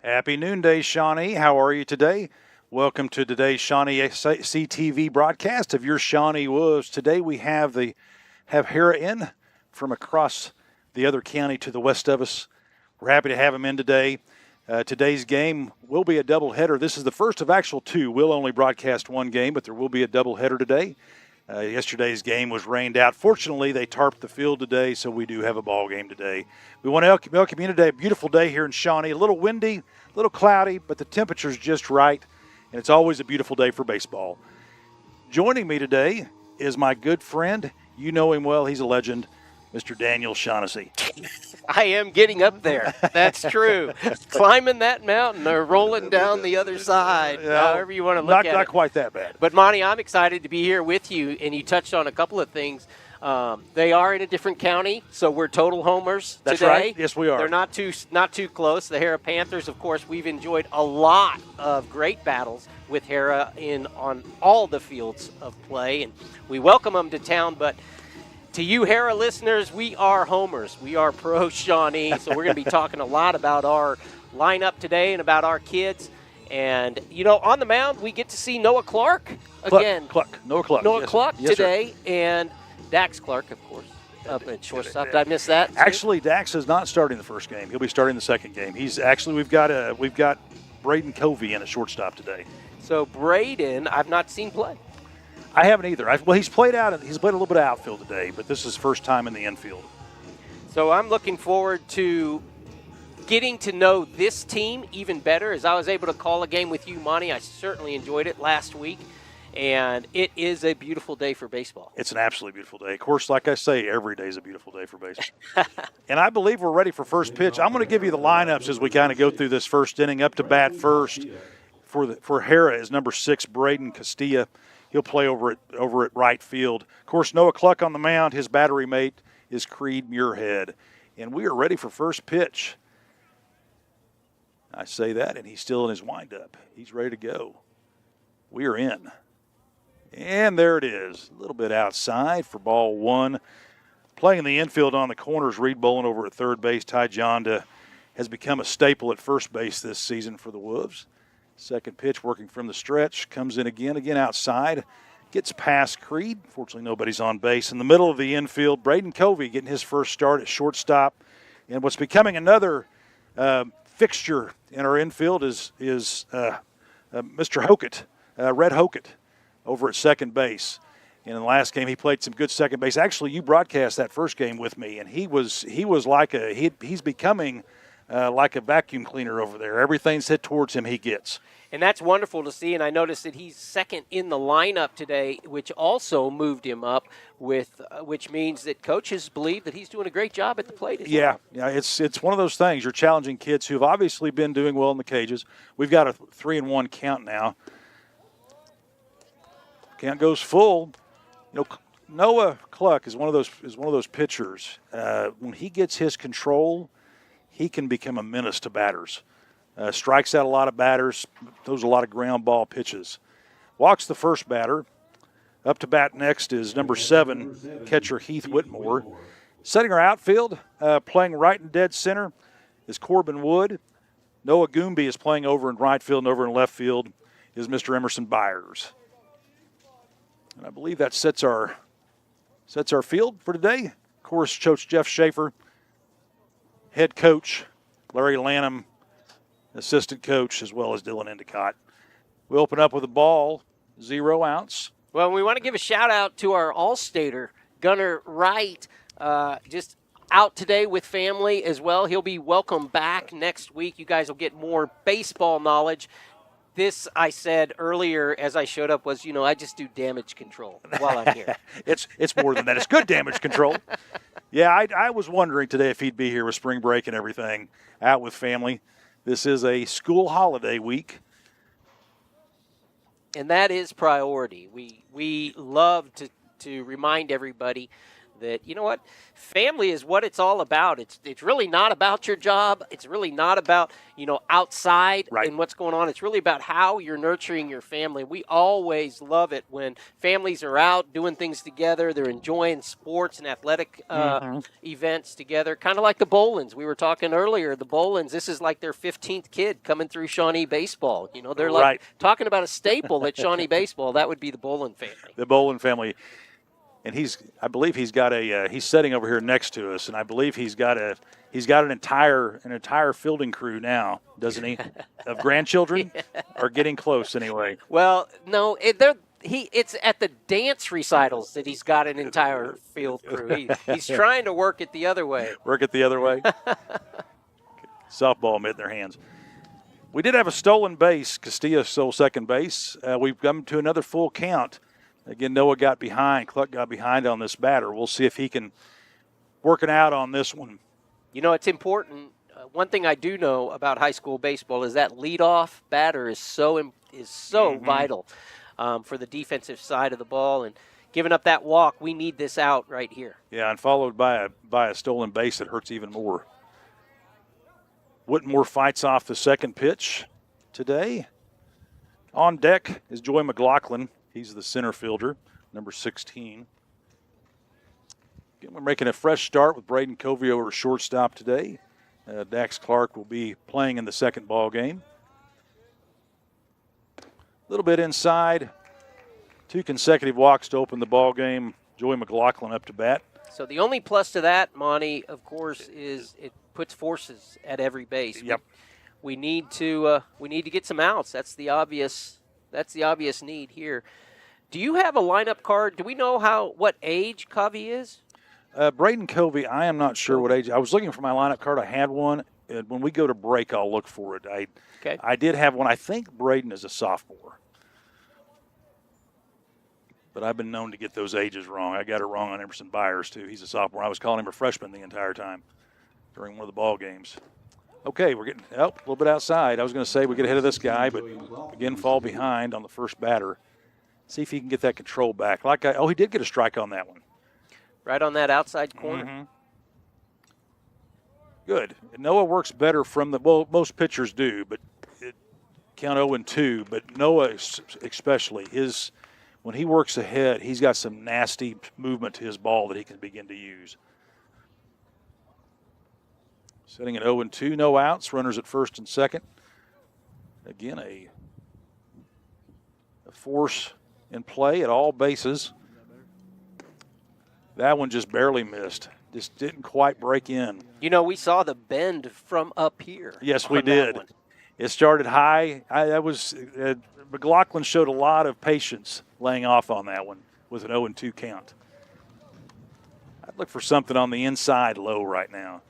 Happy noonday, Shawnee. How are you today? Welcome to today's ShawneeCTV broadcast of your Shawnee Wolves. Today we have Harrah in from across the other county to the west of us. We're happy to have him in today. Today's game will be a doubleheader. This is the first of actual two. We'll only broadcast one game, but there will be a doubleheader today. Yesterday's game was rained out. Fortunately, they tarped the field today, so we do have a ball game today. We want to welcome you today. A beautiful day here in Shawnee. A little windy, a little cloudy, but the temperature's just right, and it's always a beautiful day for baseball. Joining me today is my good friend. You know him well. He's a legend, Mr. Daniel Shaughnessy. I am getting up there. That's true. Climbing that mountain or rolling down the other side, however you want to look at it. Not quite that bad. But, Monty, I'm excited to be here with you, and you touched on a couple of things. They are in a different county, so we're total homers That's today. Right. Yes, we are. They're not too close. The Harrah Panthers, of course, we've enjoyed a lot of great battles with Harrah on all the fields of play, and we welcome them to town, but to you Harrah listeners, we are homers. We are pro Shawnee, so we're going to be talking a lot about our lineup today and about our kids. And, on the mound, we get to see Noah Clark again. Noah Clark. Yes, today, sir. And Dax Clark, of course, up at shortstop. Did I miss that? Actually, Dax is not starting the first game. He'll be starting the second game. We've got Braden Covey in at shortstop today. So Braden, I've not seen play. I haven't either. He's played a little bit of outfield today, but this is his first time in the infield. So I'm looking forward to getting to know this team even better. As I was able to call a game with you, Monty, I certainly enjoyed it last week, and it is a beautiful day for baseball. It's an absolutely beautiful day. Of course, like I say, every day is a beautiful day for baseball. And I believe we're ready for first pitch. I'm going to give you the lineups as we kind of go through this first inning. Up to bat first for Harrah is number 6, Braden Castilla. He'll play over at right field. Of course, Noah Clark on the mound. His battery mate is Creed Muirhead. And we are ready for first pitch. I say that, and he's still in his windup. He's ready to go. We are in. And there it is. A little bit outside for ball 1. Playing in the infield on the corners, Reed Bolin over at third base. Ty Jonda has become a staple at first base this season for the Wolves. Second pitch working from the stretch, comes in again outside, gets past Creed. Fortunately, nobody's on base. In the middle of the infield, Braden Covey getting his first start at shortstop. And what's becoming another fixture in our infield is Mr. Hokett, Red Hokett, over at second base. And in the last game, he played some good second base. Actually, you broadcast that first game with me, and he's becoming like a vacuum cleaner over there. Everything's hit towards him, he gets. And that's wonderful to see, and I noticed that he's second in the lineup today, which also moved him up, which means that coaches believe that he's doing a great job at the plate. Yeah, it's one of those things. You're challenging kids who have obviously been doing well in the cages. We've got a 3-1 count now. Count goes full. Noah Clark is one of those pitchers. When he gets his control, he can become a menace to batters. Strikes out a lot of batters, throws a lot of ground ball pitches. Walks the first batter. Up to bat next is number 7, catcher Heath Whitmore. Setting our outfield, playing right and dead center, is Corbin Wood. Noah Goomby is playing over in right field, and over in left field is Mr. Emerson Byers. And I believe that sets our field for today. Of course, Coach Jeff Schaefer, head coach, Larry Lanham, assistant coach, as well as Dylan Endicott. We open up with a ball, 0 outs. Well, we want to give a shout-out to our All-Stater, Gunnar Wright, just out today with family as well. He'll be welcome back next week. You guys will get more baseball knowledge. This, I said earlier as I showed up, was, I just do damage control while I'm here. It's more than that. It's good damage control. Yeah, I was wondering today if he'd be here with spring break and everything, out with family. This is a school holiday week. And that is priority. We love to remind everybody that, you know what, family is what it's all about. It's really not about your job. It's really not about, outside and what's going on. It's really about how you're nurturing your family. We always love it when families are out doing things together. They're enjoying sports and athletic events together, kind of like the Bolins. We were talking earlier, the Bolins, this is like their 15th kid coming through Shawnee baseball. They're like talking about a staple at Shawnee baseball. That would be the Bolin family. The Bolin family. And I believe he's got he's sitting over here next to us, and I believe he's got an entire fielding crew now, doesn't he? Of grandchildren, or getting close anyway. Well, no, it's at the dance recitals that he's got an entire field crew. He's trying to work it the other way. Work it the other way. Softball mitt in their hands. We did have a stolen base. Castillo stole second base. We've come to another full count. Again, Noah got behind. Cluck got behind on this batter. We'll see if he can work it out on this one. It's important. One thing I do know about high school baseball is that leadoff batter is so vital for the defensive side of the ball. And giving up that walk, we need this out right here. Yeah, and followed by a stolen base that hurts even more. Whitmore fights off the second pitch today. On deck is Joy McLaughlin. He's the center fielder, number 16. Again, we're making a fresh start with Braden Covey over shortstop today. Dax Clark will be playing in the second ball game. A little bit inside. 2 consecutive walks to open the ball game. Joy McLaughlin up to bat. So the only plus to that, Monty, of course, is it puts forces at every base. Yep. We need to get some outs. That's the obvious need here. Do you have a lineup card? Do we know what age Covey is? Braden Covey, I am not sure what age. I was looking for my lineup card. I had one. When we go to break, I'll look for it. I did have one. I think Braden is a sophomore. But I've been known to get those ages wrong. I got it wrong on Emerson Byers, too. He's a sophomore. I was calling him a freshman the entire time during one of the ball games. Okay, we're getting a little bit outside. I was going to say we get ahead of this guy, but again fall behind on the first batter. See if he can get that control back. He did get a strike on that one. Right on that outside corner. Mm-hmm. Good. Noah works better from most pitchers do, but count 0-2. But Noah especially, when he works ahead, he's got some nasty movement to his ball that he can begin to use. Setting at 0-2, no outs, runners at first and second. Again, a force in play at all bases. That one just barely missed. Just didn't quite break in. We saw the bend from up here. Yes, we did. It started high. McLaughlin showed a lot of patience laying off on that one with an 0-2 count. I'd look for something on the inside low right now.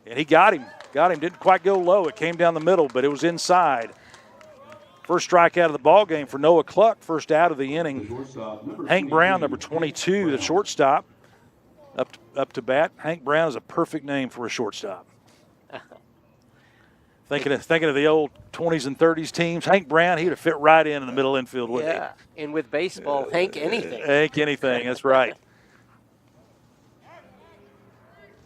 And he got him. Didn't quite go low. It came down the middle, but it was inside. First strike out of the ball game for Noah Cluck, first out of the inning. Hank Brown, number 22, the shortstop, up to bat. Hank Brown is a perfect name for a shortstop. Thinking of the old 20s and 30s teams, Hank Brown, he would have fit right in the middle infield, wouldn't he? Yeah, and with baseball, Hank anything. Hank anything, that's right.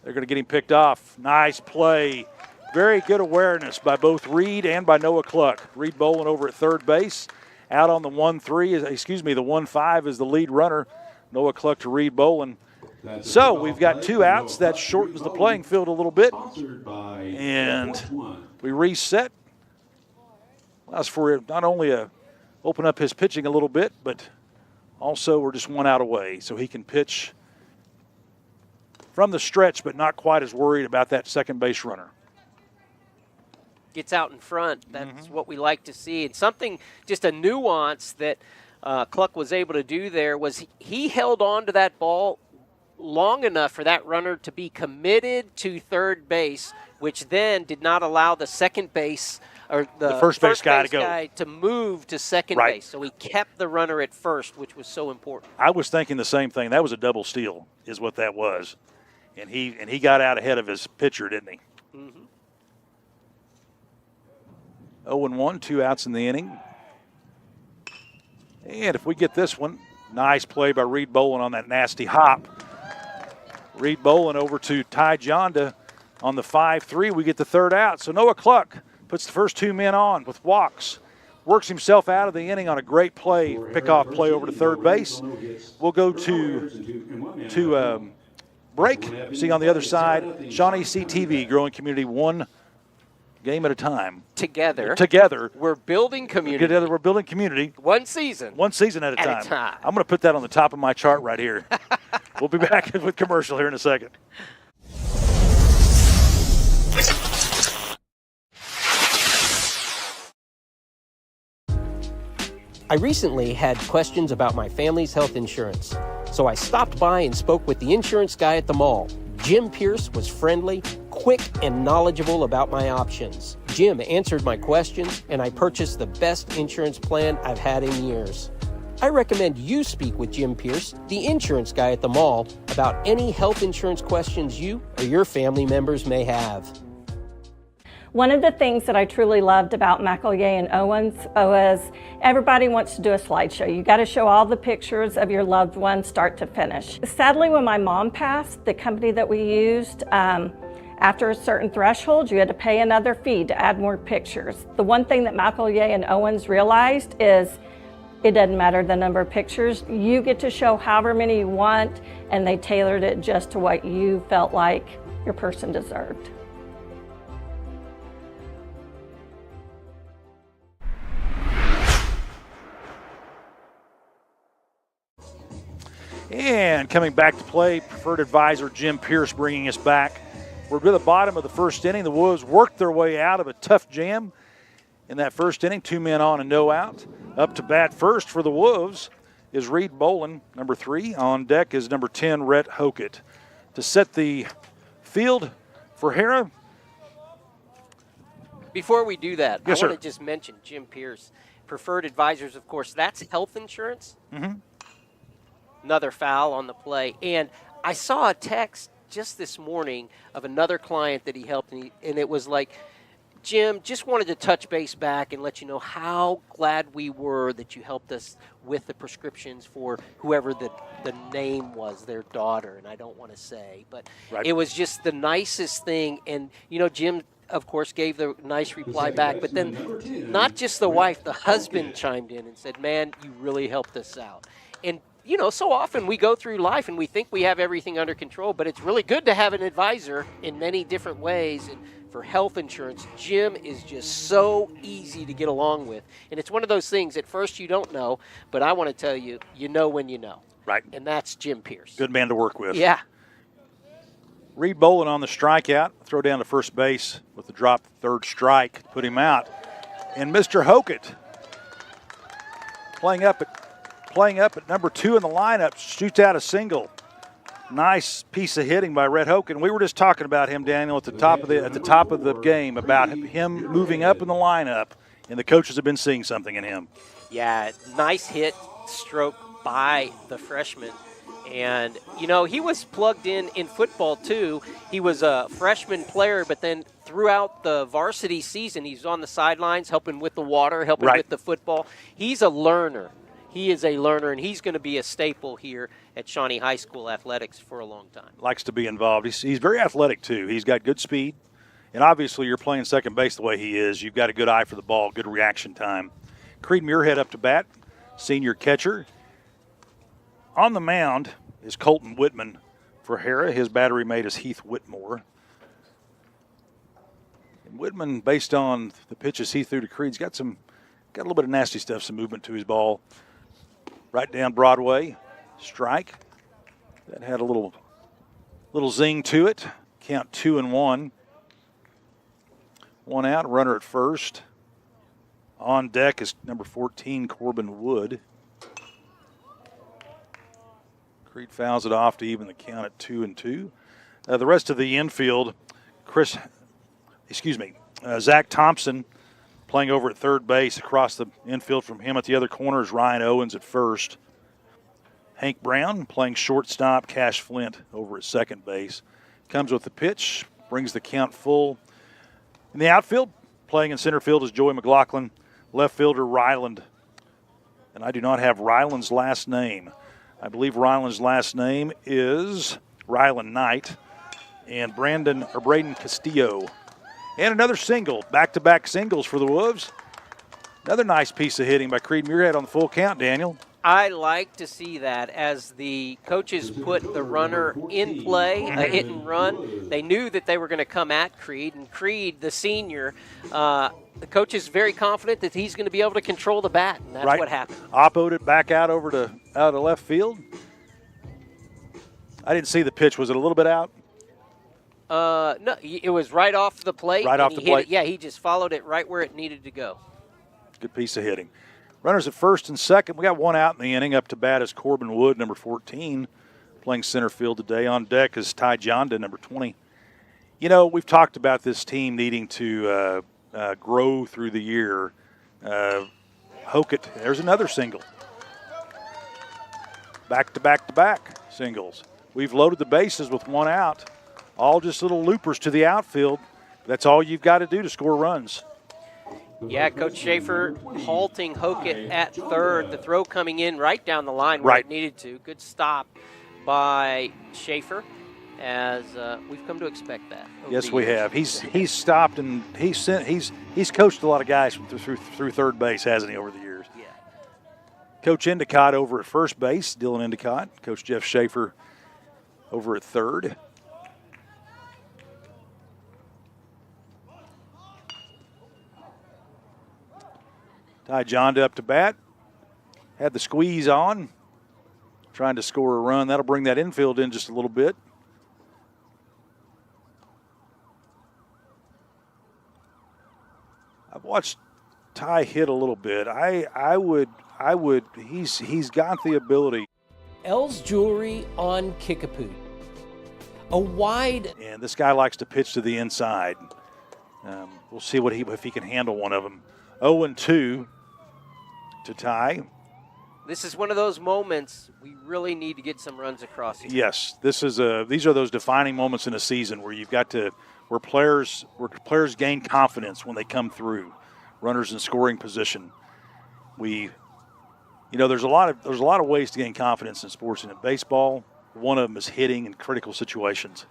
They're going to get him picked off. Nice play. Very good awareness by both Reed and by Noah Cluck. Reed Bolin over at third base. Out on the 1-5 is the lead runner. Noah Cluck to Reed Bolin. So we've got 2 outs. That shortens the playing field a little bit. And we reset. That's for not only open up his pitching a little bit, but also we're just 1 out away. So he can pitch from the stretch, but not quite as worried about that second base runner. Gets out in front. That's what we like to see. And something, just a nuance that Cluck was able to do there was he held on to that ball long enough for that runner to be committed to third base, which then did not allow the second base or the first base guy to move to second base. So he kept the runner at first, which was so important. I was thinking the same thing. That was a double steal is what that was. And he got out ahead of his pitcher, didn't he? 0-1, 2 outs in the inning. And if we get this one, nice play by Reed Bolin on that nasty hop. Reed Bolin over to Ty Jonda on the 5-3. We get the third out. So Noah Cluck puts the first two men on with walks. Works himself out of the inning on a great play, pickoff play over to third base. We'll go to break. See on the other side, ShawneeCTV, growing community one game at a time. Together. We're building community. Together, we're building community. One season at a time. I'm going to put that on the top of my chart right here. We'll be back with commercial here in a second. I recently had questions about my family's health insurance, so I stopped by and spoke with the insurance guy at the mall. Jim Pierce was friendly, quick, and knowledgeable about my options. Jim answered my questions, and I purchased the best insurance plan I've had in years. I recommend you speak with Jim Pierce, the insurance guy at the mall, about any health insurance questions you or your family members may have. One of the things that I truly loved about McElroy and Owens was everybody wants to do a slideshow. You got to show all the pictures of your loved ones start to finish. Sadly, when my mom passed, the company that we used, after a certain threshold, you had to pay another fee to add more pictures. The one thing that McElroy and Owens realized is it doesn't matter the number of pictures. You get to show however many you want, and they tailored it just to what you felt like your person deserved. And coming back to play, preferred advisor Jim Pierce bringing us back. We're to the bottom of the first inning. The Wolves worked their way out of a tough jam in that first inning. 2 men on and no out. Up to bat first for the Wolves is Reed Bolin, number 3. On deck is number 10, Rhett Hokett. To set the field for Harrah. Before we do that, yes, I want to just mention Jim Pierce. Preferred advisors, of course, that's health insurance. Mm-hmm. Another foul on the play. And I saw a text just this morning of another client that he helped, and it was like, Jim, just wanted to touch base back and let you know how glad we were that you helped us with the prescriptions for whoever the name was, their daughter, and I don't want to say. But It was just the nicest thing. And, Jim, of course, gave the nice reply back. But then not just the wife, the husband chimed in and said, man, you really helped us out. And so often we go through life and we think we have everything under control, but it's really good to have an advisor in many different ways. And for health insurance, Jim is just so easy to get along with. And it's one of those things, at first you don't know, but I want to tell you, you know when you know. Right. And that's Jim Pierce. Good man to work with. Yeah. Reed Bolin on the strikeout. Throw down to first base with the drop third strike. Put him out. And Mr. Hokett playing up at number 2 in the lineup, shoots out a single. Nice piece of hitting by Rhett Hokett. We were just talking about him, Daniel, at the top of the game, about him moving up in the lineup, and the coaches have been seeing something in him. Yeah, nice hit stroke by the freshman. And, he was plugged in football, too. He was a freshman player, but then throughout the varsity season, he's on the sidelines helping with the water, helping with the football. He's a learner. He is a learner, and he's going to be a staple here at Shawnee High School athletics for a long time. Likes to be involved. He's very athletic, too. He's got good speed. And obviously you're playing second base the way he is. You've got a good eye for the ball, good reaction time. Creed Muirhead up to bat, senior catcher. On the mound is Colton Whitman for Harrah. His battery mate is Heath Whitmore. And Whitman, based on the pitches he threw to Creed, got a little bit of nasty stuff, some movement to his ball. Right down Broadway, strike. That had a little zing to it. Count 2-1. 1 out, runner at first. On deck is number 14, Corbin Wood. Creed fouls it off to even the count at 2-2. The rest of the infield, Zach Thompson playing over at third base. Across the infield from him at the other corner is Ryan Owens at first. Hank Brown playing shortstop. Cash Flint over at second base. Comes with the pitch, brings the count full. In the outfield, playing in center field is Joey McLaughlin. Left fielder Ryland. And I do not have Ryland's last name. I believe Ryland's last name is Rylan Knight, and Braden Castillo. And another single, back-to-back singles for the Wolves. Another nice piece of hitting by Creed Muirhead on the full count, Daniel. I like to see that as the coaches put the runner in play, a hit and run. They knew that they were going to come at Creed, and Creed, the senior, the coach is very confident that he's going to be able to control the bat, and that's what happened. Oppoed it back out out of left field. I didn't see the pitch. Was it a little bit out? No, it was right off the plate. Right off the plate? Yeah, he just followed it right where it needed to go. Good piece of hitting. Runners at first and second. We got one out in the inning. Up to bat is Corbin Wood, number 14, playing center field today. On deck is Ty Jonda, number 20. You know, we've talked about this team needing to grow through the year. Hokett, there's another single. Back-to-back-to-back singles. We've loaded the bases with one out. All just little loopers to the outfield. That's all you've got to do to score runs. Yeah, Coach Schaefer halting Hokett at third. The throw coming in right down the line where it needed to. Good stop by Schaefer, as we've come to expect that. Yes, we have. He's stopped and he's coached a lot of guys through third base, hasn't he, over the years? Yeah. Coach Endicott over at first base, Dylan Endicott. Coach Jeff Schaefer over at third. Ty Jonda up to bat. Had the squeeze on. Trying to score a run. That'll bring that infield in just a little bit. I've watched Ty hit a little bit. He's got the ability. L's Jewelry on Kickapoo. A wide. And this guy likes to pitch to the inside. We'll see if he can handle one of them. 0-2 to Ty. This is one of those moments we really need to get some runs across here. Yes, these are those defining moments in a season where you've got to where players gain confidence when they come through, runners in scoring position. There's a lot of ways to gain confidence in sports, and in baseball, one of them is hitting in critical situations.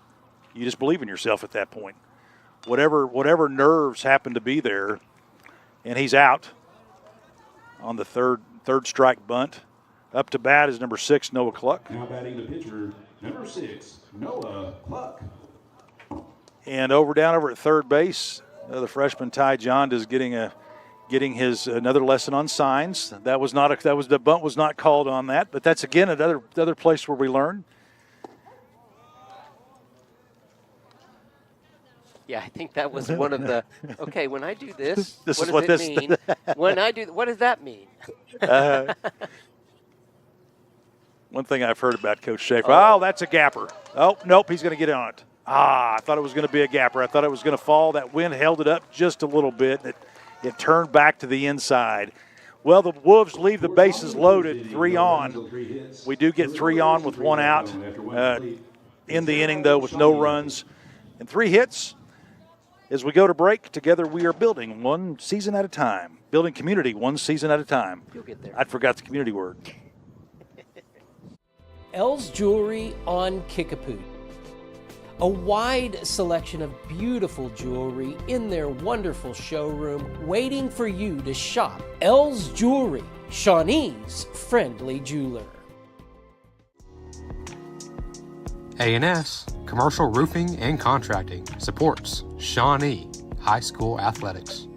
You just believe in yourself at that point. Whatever nerves happen to be there, and he's out on the third strike bunt. Up to bat is number 6, Noah Cluck. Now batting the pitcher, number 6, Noah Cluck. And down over at third base, the freshman Ty Jonda is getting his another lesson on signs. The bunt was not called on that, but that's again another place where we learn. Yeah, I think that was one of the. Okay, when I do this, This what is what does this- it mean? When I do, what does that mean? One thing I've heard about Coach Schaefer, oh, that's a gapper. Oh, nope, he's going to get on it. I thought it was going to be a gapper. I thought it was going to fall. That wind held it up just a little bit. It turned back to the inside. Well, the Wolves leave the bases loaded, 3 on. We do get 3 on with 1 out in the inning, though, with no runs and 3 hits. As we go to break, together we are building one season at a time. Building community one season at a time. You'll get there. I forgot the community word. L's Jewelry on Kickapoo. A wide selection of beautiful jewelry in their wonderful showroom waiting for you to shop. L's Jewelry, Shawnee's friendly jeweler. A&S, Commercial Roofing and Contracting, supports Shawnee High School Athletics.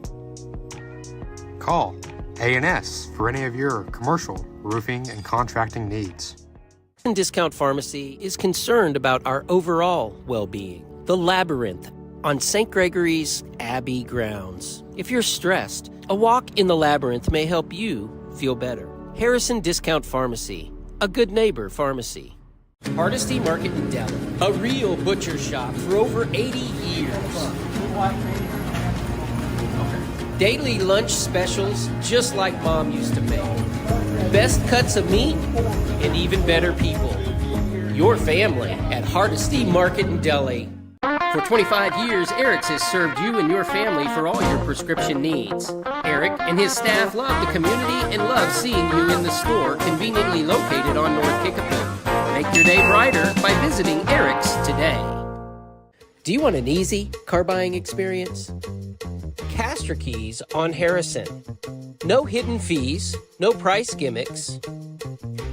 Call A&S for any of your commercial roofing and contracting needs. Discount Pharmacy is concerned about our overall well-being. The Labyrinth on St. Gregory's Abbey grounds. If you're stressed, a walk in the Labyrinth may help you feel better. Harrison Discount Pharmacy, a good neighbor pharmacy. Hardesty Market in Delhi, a real butcher shop for over 80 years. Daily lunch specials just like Mom used to make. Best cuts of meat and even better people. Your family at Hardesty Market in Delhi. For 25 years, Eric's has served you and your family for all your prescription needs. Eric and his staff love the community and love seeing you in the store conveniently located on North Kickapoo. Make your day brighter by visiting Eric's today. Do you want an easy car buying experience? Castor Keys on Harrison. No hidden fees, no price gimmicks.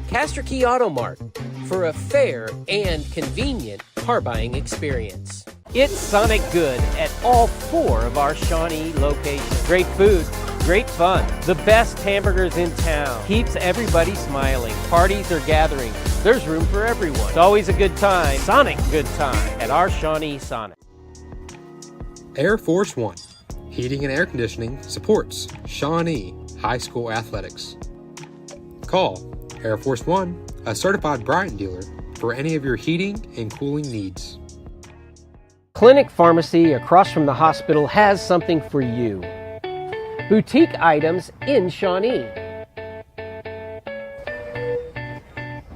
Castor Key Auto Mart for a fair and convenient car buying experience. It's Sonic Good at all 4 of our Shawnee locations. Great food, great fun, the best hamburgers in town. Keeps everybody smiling. Parties or gatherings. There's room for everyone. It's always a good time. Sonic good time at our Shawnee Sonic. Air Force One. Heating and air conditioning supports Shawnee High School athletics. Call Air Force One, a certified Bryant dealer, for any of your heating and cooling needs. Clinic Pharmacy across from the hospital has something for you. Boutique items in Shawnee.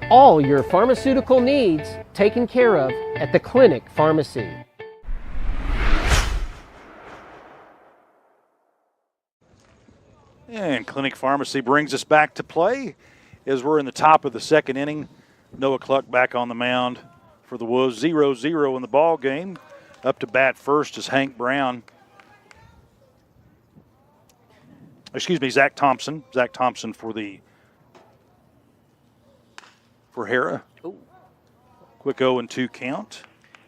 All your pharmaceutical needs taken care of at the Clinic Pharmacy. And Clinic Pharmacy brings us back to play as we're in the top of the second inning. Noah Cluck back on the mound for the Wolves. 0-0 in the ball game. Up to bat first is Hank Brown. Zach Thompson. Zach Thompson for Harrah. Ooh. Quick 0-2 count.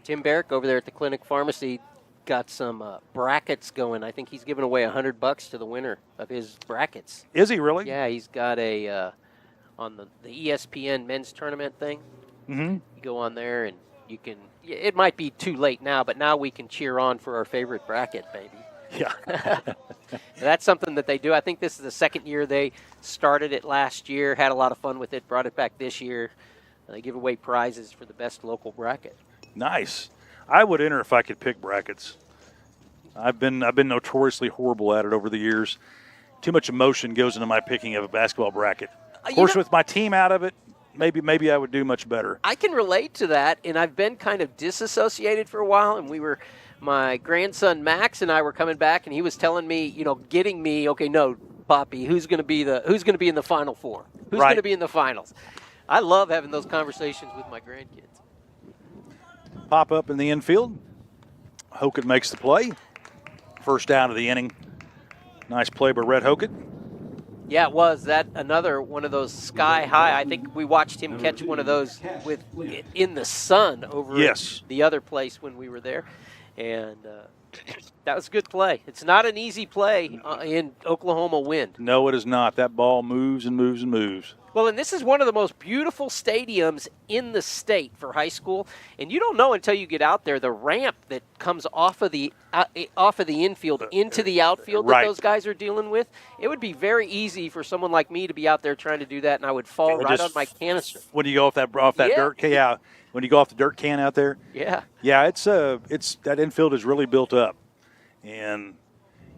Tim Barrick over there at the Clinic Pharmacy got some brackets going. I think he's giving away $100 to the winner of his brackets. Is he really? Yeah, he's got a on the ESPN men's tournament thing. Mm-hmm. You go on there and you can. It might be too late now, but now we can cheer on for our favorite bracket, baby. Yeah. That's something that they do. I think this is the second year they started it last year, had a lot of fun with it, brought it back this year. They give away prizes for the best local bracket. Nice. I would enter if I could pick brackets. I've been notoriously horrible at it over the years. Too much emotion goes into my picking of a basketball bracket. Of course, with my team out of it, maybe I would do much better. I can relate to that, and I've been kind of disassociated for a while, and my grandson Max and I were coming back, and he was telling me, getting me, okay, no, Poppy, who's going to be in the Final Four? Who's going to be in the finals? I love having those conversations with my grandkids. Pop up in the infield. Hokett makes the play. First down of the inning. Nice play by Red Hokett. Yeah, it was. That another one of those sky high. I think we watched him catch one of those in the sun over at the other place when we were there. And that was a good play. It's not an easy play in Oklahoma wind. No, it is not. That ball moves and moves and moves. Well, and this is one of the most beautiful stadiums in the state for high school. And you don't know until you get out there the ramp that comes off of the infield into the outfield that those guys are dealing with. It would be very easy for someone like me to be out there trying to do that, and I would fall right on my canister. When you go off that dirt can, when you go off the dirt can out there. Yeah. Yeah, it's that infield is really built up, and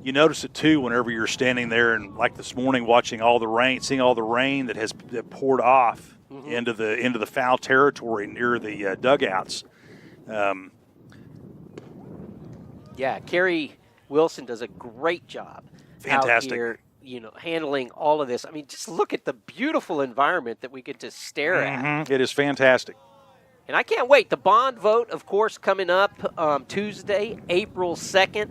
you notice it too whenever you're standing there and like this morning watching all the rain, seeing all the rain that poured off into the foul territory near the dugouts. Yeah, Kerry Wilson does a great job out here, handling all of this. I mean, just look at the beautiful environment that we get to stare at. It is fantastic. And I can't wait. The bond vote, of course, coming up Tuesday, April 2nd.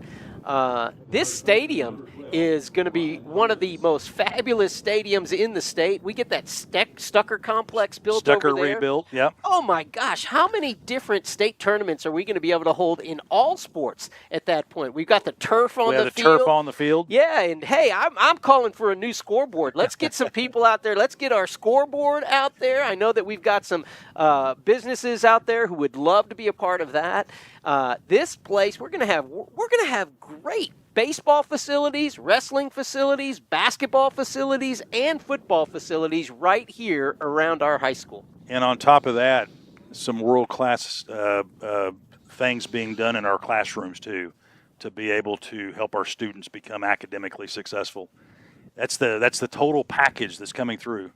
This stadium is going to be one of the most fabulous stadiums in the state. We get that Stucker complex built over there. Rebuilt, yep. Oh, my gosh. How many different state tournaments are we going to be able to hold in all sports at that point? We've got the turf on the field. Turf on the field. Yeah, and, hey, I'm calling for a new scoreboard. Let's get some people out there. Let's get our scoreboard out there. I know that we've got some businesses out there who would love to be a part of that. This place, we're going to have great baseball facilities, wrestling facilities, basketball facilities, and football facilities right here around our high school. And on top of that, some world-class things being done in our classrooms too, to be able to help our students become academically successful. That's the total package that's coming through.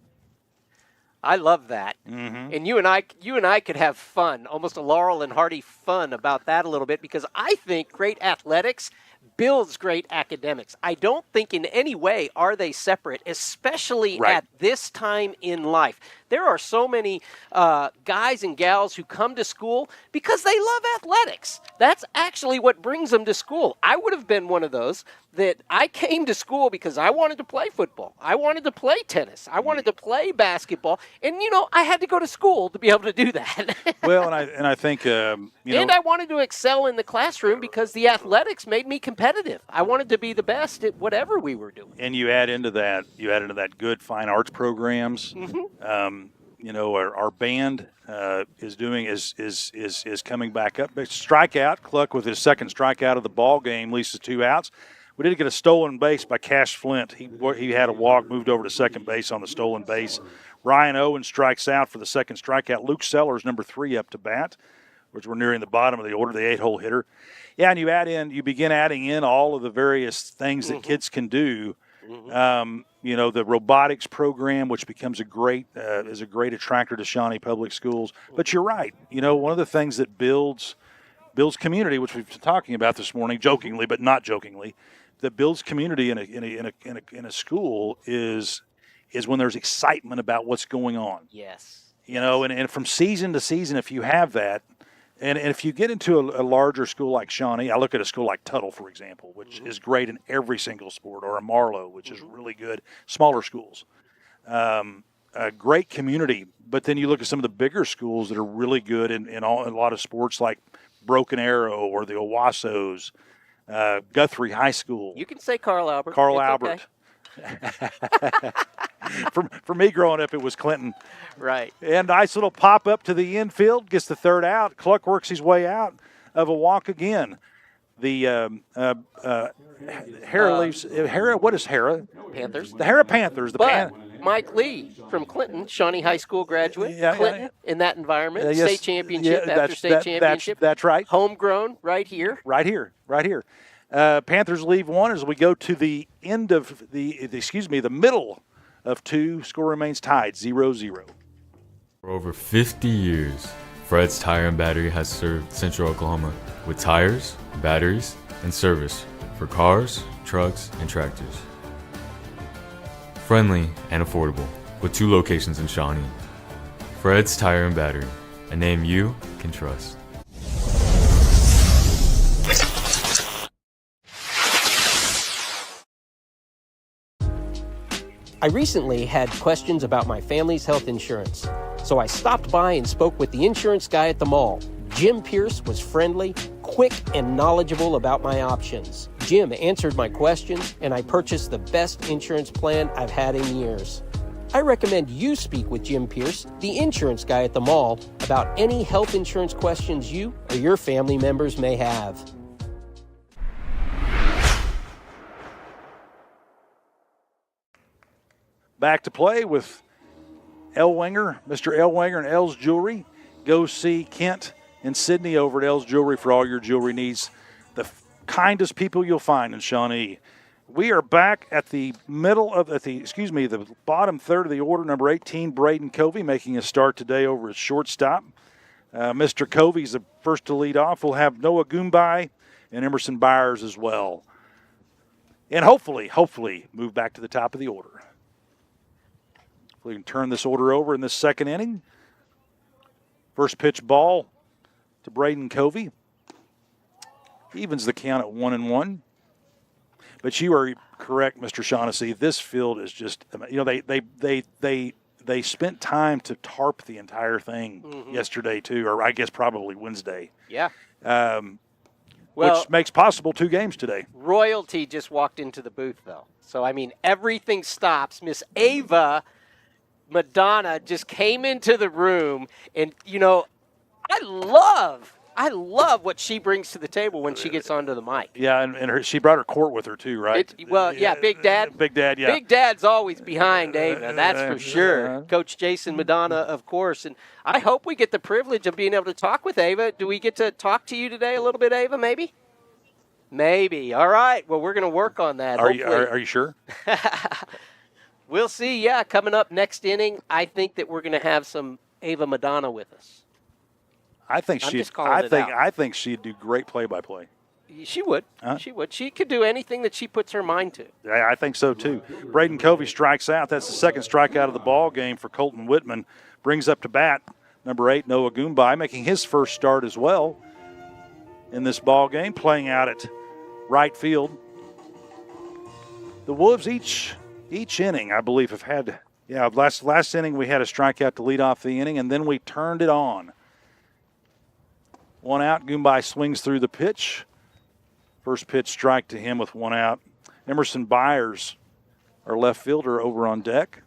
I love that. And you and I could have fun, almost a Laurel and Hardy fun about that a little bit, because I think great athletics builds great academics. I don't think in any way are they separate, especially at this time in life. There are so many guys and gals who come to school because they love athletics. That's actually what brings them to school. I would have been one of those that I came to school because I wanted to play football. I wanted to play tennis. I wanted to play basketball. And, I had to go to school to be able to do that. Well, and I think, and I wanted to excel in the classroom because the athletics made me competitive. I wanted to be the best at whatever we were doing. And you add into that good fine arts programs. Our band is coming back up. Strikeout, Cluck with his second strikeout of the ball game, leads to 2 outs. We did get a stolen base by Cash Flint. He had a walk, moved over to second base on the stolen base. Ryan Owen strikes out for the second strikeout. Luke Sellers, number 3, up to bat, which we're nearing the bottom of the order, the 8-hole hitter. Yeah, and you begin adding in all of the various things that kids can do. The robotics program, which becomes is a great attractor to Shawnee Public Schools. But you're right. One of the things that builds community, which we've been talking about this morning, jokingly but not jokingly, that builds community in a school is when there's excitement about what's going on. Yes. And from season to season, if you have that, and if you get into a larger school like Shawnee, I look at a school like Tuttle, for example, which is great in every single sport, or a Marlowe, which is really good. Smaller schools, a great community. But then you look at some of the bigger schools that are really good in a lot of sports, like Broken Arrow or the Owassos, Guthrie High School. You can say Carl Albert. Carl It's Albert. Okay. For me growing up, it was Clinton. Right. And nice little pop up to the infield, gets the third out. Cluck works his way out of a walk again. The Harrah leaves. Harrah, what is Harrah? Panthers. The Harrah Panthers. Mike Lee from Clinton, Shawnee High School graduate. Yeah, Clinton in that environment. Yes, State championship after state championship. That's right. Homegrown right here. Right here. Panthers leave one as we go to the end of the middle of 2. Score remains tied, 0-0. For over 50 years, Fred's Tire and Battery has served Central Oklahoma with tires, batteries, and service for cars, trucks, and tractors. Friendly and affordable, with 2 locations in Shawnee. Fred's Tire and Battery, a name you can trust. I recently had questions about my family's health insurance, so I stopped by and spoke with the insurance guy at the mall. Jim Pierce was friendly, quick, and knowledgeable about my options. Jim answered my questions, and I purchased the best insurance plan I've had in years. I recommend you speak with Jim Pierce, the insurance guy at the mall, about any health insurance questions you or your family members may have. Back to play with Ellwanger, Mr. Ellwanger and L's Jewelry. Go see Kent and Sydney over at L's Jewelry for all your jewelry needs. The kindest people you'll find in Shawnee. We are back at the the bottom third of the order. Number 18, Braden Covey, making a start today over at shortstop. Mr. Covey's the first to lead off. We'll have Noah Goombai and Emerson Byers as well. And hopefully move back to the top of the order. We can turn this order over in this second inning. First pitch ball to Braden Covey. Evens the count at 1-1. But you are correct, Mr. Shaughnessy. This field is just, they spent time to tarp the entire thing yesterday too, or I guess probably Wednesday. Yeah. Which makes possible 2 games today. Royalty just walked into the booth though. So everything stops. Miss Ava Madonna just came into the room, and I love what she brings to the table when she gets onto the mic. Yeah, and she brought her court with her too, right? Big Dad. Big Dad, yeah. Big Dad's always behind Ava, that's for sure. Coach Jason Madonna, of course, and I hope we get the privilege of being able to talk with Ava. Do we get to talk to you today a little bit, Ava? Maybe. All right. Well, we're going to work on that. Are you sure? We'll see. Yeah, coming up next inning, I think that we're going to have some Ava Madonna with us. I think she'd do great play-by-play. She would. She would. She could do anything that she puts her mind to. I think so, too. Braden Covey strikes out. That's the second strikeout of the ball game for Colton Whitman. Brings up to bat number 8, Noah Goombay, making his first start as well in this ball game, playing out at right field. The Wolves each inning, I believe, have had, last inning we had a strikeout to lead off the inning, and then we turned it on. One out, Goombay swings through the pitch. First pitch strike to him with one out. Emerson Byers, our left fielder, over on deck.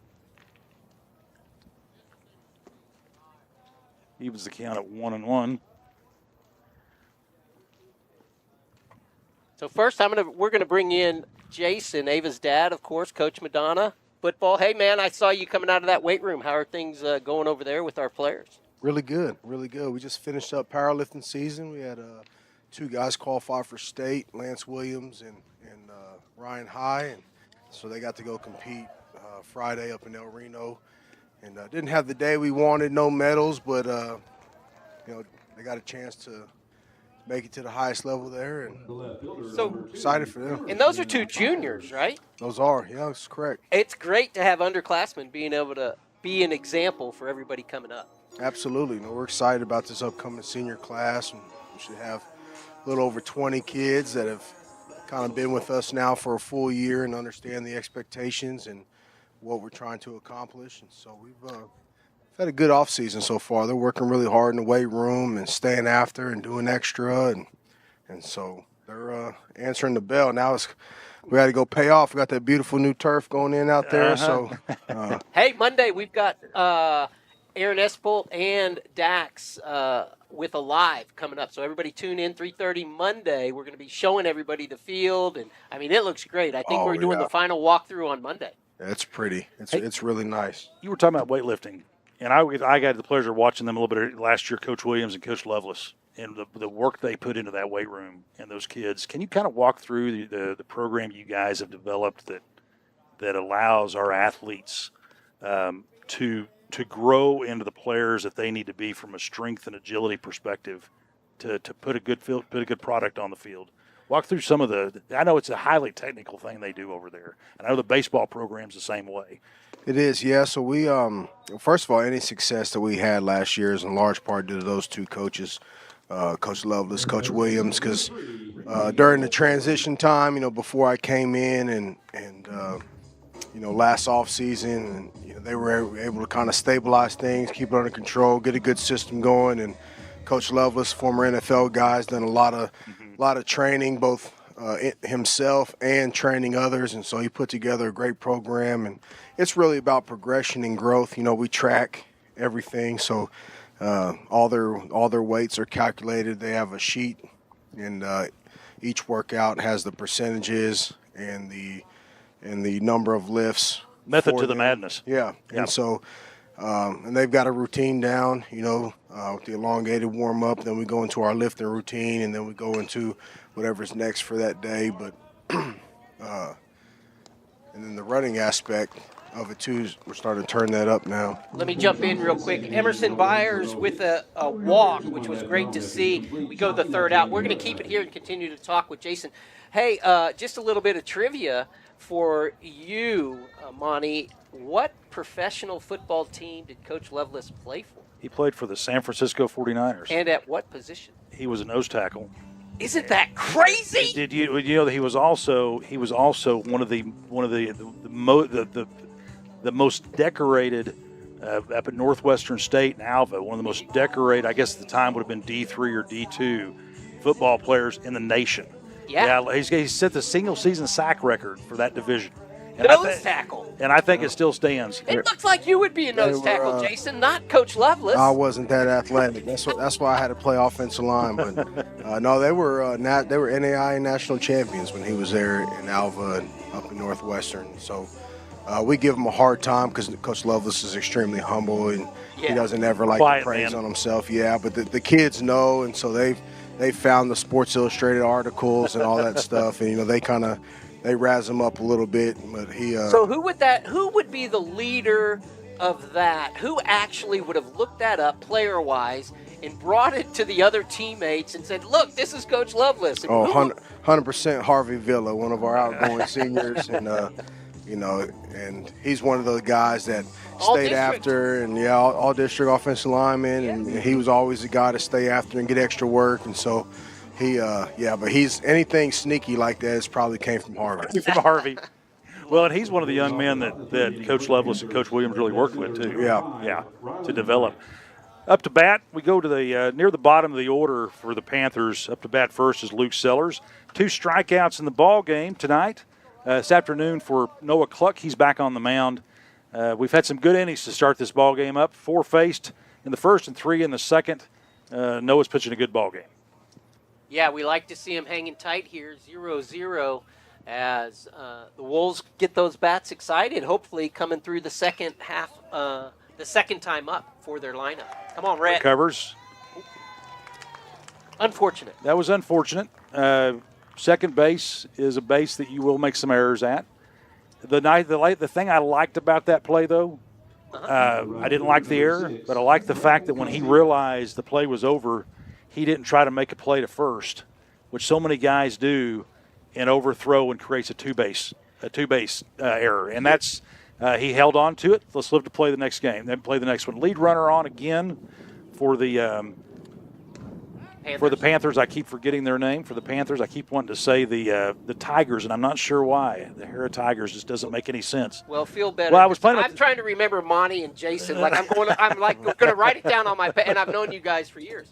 Evens the count at 1-1. So first, we're gonna bring in Jason, Ava's dad, of course, Coach Madonna, football. Hey man, I saw you coming out of that weight room. How are things going over there with our players? Really good, really good. We just finished up powerlifting season. We had 2 guys qualify for state, Lance Williams and Ryan High, and so they got to go compete Friday up in El Reno. And didn't have the day we wanted, no medals, but they got a chance to make it to the highest level there, and so excited for them. And those are 2 juniors, right? Those are, yeah, that's correct. It's great to have underclassmen being able to be an example for everybody coming up. Absolutely. We're excited about this upcoming senior class, and we should have a little over 20 kids that have kind of been with us now for a full year and understand the expectations and what we're trying to accomplish. And so we've had a good off season so far. They're working really hard in the weight room and staying after and doing extra, and so they're answering the bell. Now we got to go pay off. We got that beautiful new turf going in out there. So hey, Monday we've got Aaron Espult and Dax with a live coming up. So everybody tune in 3:30 Monday. We're going to be showing everybody the field, and I mean it looks great. I think we're doing the final walkthrough on Monday. It's pretty. It's really nice. You were talking about weightlifting, and I got the pleasure of watching them a little bit last year, Coach Williams and Coach Lovelace, and the work they put into that weight room and those kids. Can you kind of walk through the program you guys have developed that allows our athletes to grow into the players that they need to be from a strength and agility perspective to put a good product on the field? Walk through some of I know it's a highly technical thing they do over there, and I know the baseball program's the same way. It is, yeah. So we, first of all, any success that we had last year is in large part due to those 2 coaches, Coach Lovelace, Coach Williams, because during the transition time, before I came in and last off season, and they were able to kind of stabilize things, keep it under control, get a good system going. And Coach Lovelace, former NFL guy, has done a lot of training, both himself and training others, and so he put together a great program. And it's really about progression and growth. We track everything, so all their weights are calculated. They have a sheet, and each workout has the percentages and the number of lifts. Method to the madness. Yeah. And so and they've got a routine down, with the elongated warm-up. Then we go into our lifting routine, and then we go into whatever's next for that day. But and then the running aspect of it, too, we're starting to turn that up now. Let me jump in real quick. Emerson Byers with a walk, which was great to see. We go the 3rd out. We're going to keep it here and continue to talk with Jason. Hey, just a little bit of trivia for you, Monty. What professional football team did Coach Lovelace play for? He played for the San Francisco 49ers. And at what position? He was a nose tackle. Isn't that crazy? Did you know that he was also one of the most decorated up at Northwestern State in Alva, one of the most decorated, I guess at the time would have been D3 or D2 football players in the nation. Yeah, he set the single season sack record for that division. Nose tackle. And I think it still stands. It looks like you would be a nose tackle, Jason, not Coach Lovelace. I wasn't that athletic. That's why I had to play offensive line. But no, they were NAIA national champions when he was there in Alva and up in Northwestern. So we give him a hard time because Coach Lovelace is extremely humble and he doesn't ever like to praise on himself. Yeah, but the kids know, and so they found the Sports Illustrated articles and all that stuff, and they razz him up a little bit. But he. So who would be the leader of that? Who actually would have looked that up player-wise and brought it to the other teammates and said, "Look, this is Coach Lovelace." And Oh, 100% Harvey Villa, one of our outgoing seniors, and and he's one of those guys that All stayed district. after, and all district offensive lineman, and he was always the guy to stay after and get extra work, and so but he's anything sneaky like that. It's probably came from Harvey. From Harvey. Well, and he's one of the young men that Coach Lovelace and Coach Williams really worked with too. Yeah, to develop. Up to bat, we go to the near the bottom of the order for the Panthers. Up to bat first is Luke Sellers. 2 strikeouts in the ball game tonight. This afternoon for Noah Cluck. He's back on the mound. We've had some good innings to start this ball game up. 4 faced in the first and 3 in the second. Noah's pitching a good ball game. Yeah, we like to see him hanging tight here, 0-0, as the Wolves get those bats excited, hopefully coming through the second half, the second time up for their lineup. Come on, Rhett. Recovers. Unfortunate. That was unfortunate. Second base is a base that you will make some errors at. The thing I liked about that play, though, I didn't like the error, but I liked the fact that when he realized the play was over, he didn't try to make a play to first, which so many guys do, and overthrow and creates a two-base error. And that's he held on to it. Let's live to play the next game. Then play the next one. Lead runner on again for the Panthers. I keep forgetting their name. For the Panthers, I keep wanting to say the Tigers, and I'm not sure why. The Harrah Tigers just doesn't make any sense. Well, feel better. Well, I was playing. I'm trying to remember Monty and Jason. I'm going to write it down on my pad, and I've known you guys for years.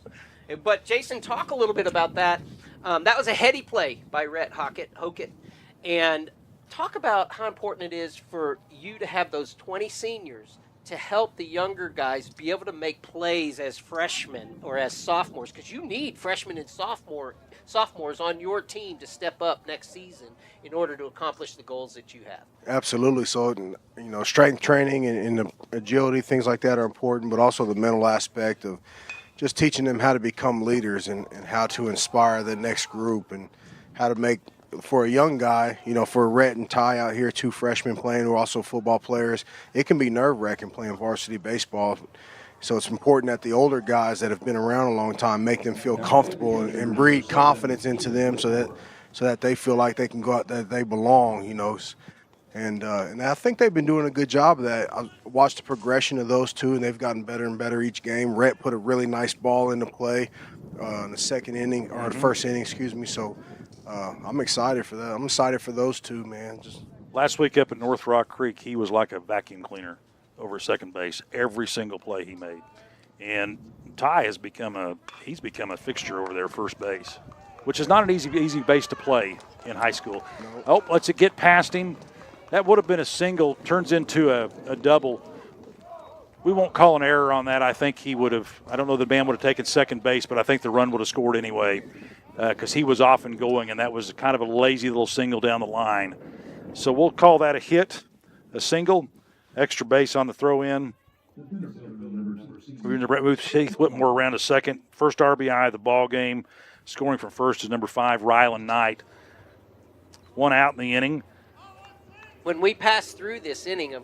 But Jason, talk a little bit about that. That was a heady play by Rhett Hockett, and talk about how important it is for you to have those 20 seniors to help the younger guys be able to make plays as freshmen or as sophomores, because you need freshmen and sophomores on your team to step up next season in order to accomplish the goals that you have. Absolutely. So, strength training and the agility, things like that are important, but also the mental aspect of just teaching them how to become leaders and how to inspire the next group and how to make, for a young guy, for Rhett and Ty out here, 2 freshmen playing who are also football players, it can be nerve-wracking playing varsity baseball. So it's important that the older guys that have been around a long time make them feel comfortable and breed confidence into them so that they feel like they can go out, that they belong, And I think they've been doing a good job of that. I watched the progression of those 2, and they've gotten better and better each game. Rhett put a really nice ball into play in the second inning, or the first inning, excuse me. So I'm excited for that. I'm excited for those 2, man. Just last week up at North Rock Creek, he was like a vacuum cleaner over second base every single play he made. And Ty has become a fixture over there first base, which is not an easy base to play in high school. No. Oh, let's get past him. That would have been a single, turns into a double. We won't call an error on that. I think he would have, I don't know the man would have taken second base, but I think the run would have scored anyway because he was off and going, and that was kind of a lazy little single down the line. So we'll call that a hit, a single, extra base on the throw-in. We're going to move Heath Whitmore around to second. First RBI of the ball game. Scoring from first is number 5, Rylan Knight. 1 out in the inning. When we pass through this inning,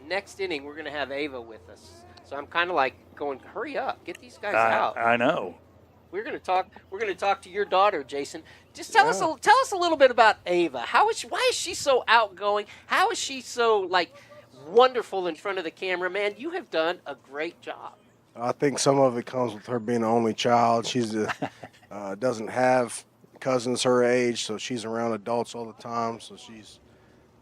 next inning, we're going to have Ava with us. So I'm kind of like going, hurry up, get these guys out. I know. We're going to talk to your daughter, Jason. Just tell us a little bit about Ava. Why is she so outgoing? How is she so wonderful in front of the camera? Man, you have done a great job. I think some of it comes with her being the only child. She's doesn't have cousins her age, so she's around adults all the time. So she's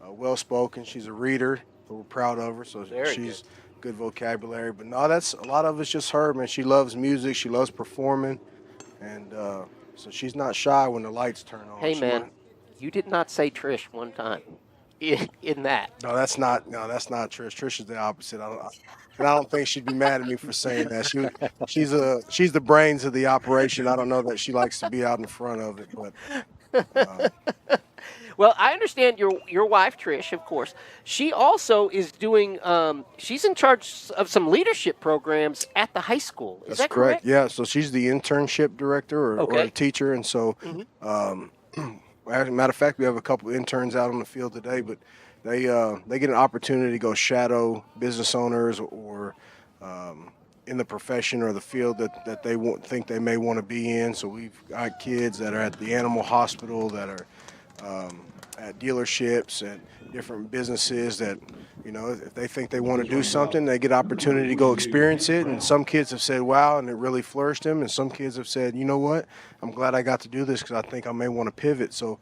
well-spoken. She's a reader, so we're proud of her. So she's good vocabulary. But no, that's a lot of it's just her, man. She loves music. She loves performing, and so she's not shy when the lights turn on. Hey, man, you did not say Trish one time in that. No, that's not Trish. Trish is the opposite. I don't think she'd be mad at me for saying that. She's the brains of the operation. I don't know that she likes to be out in front of it, but. Well, I understand your wife, Trish, of course. She also is doing she's in charge of some leadership programs at the high school. Is that correct? Yeah, so she's the internship director or a teacher. And so, as a matter of fact, we have a couple of interns out on the field today, but they get an opportunity to go shadow business owners or in the profession or the field that they think they may want to be in. So we've got kids that are at the animal hospital, that are at dealerships and different businesses that, if they think they want to do something, they get opportunity to go experience it. And some kids have said, wow, and it really flourished them. And some kids have said, you know what, I'm glad I got to do this because I think I may want to pivot. So,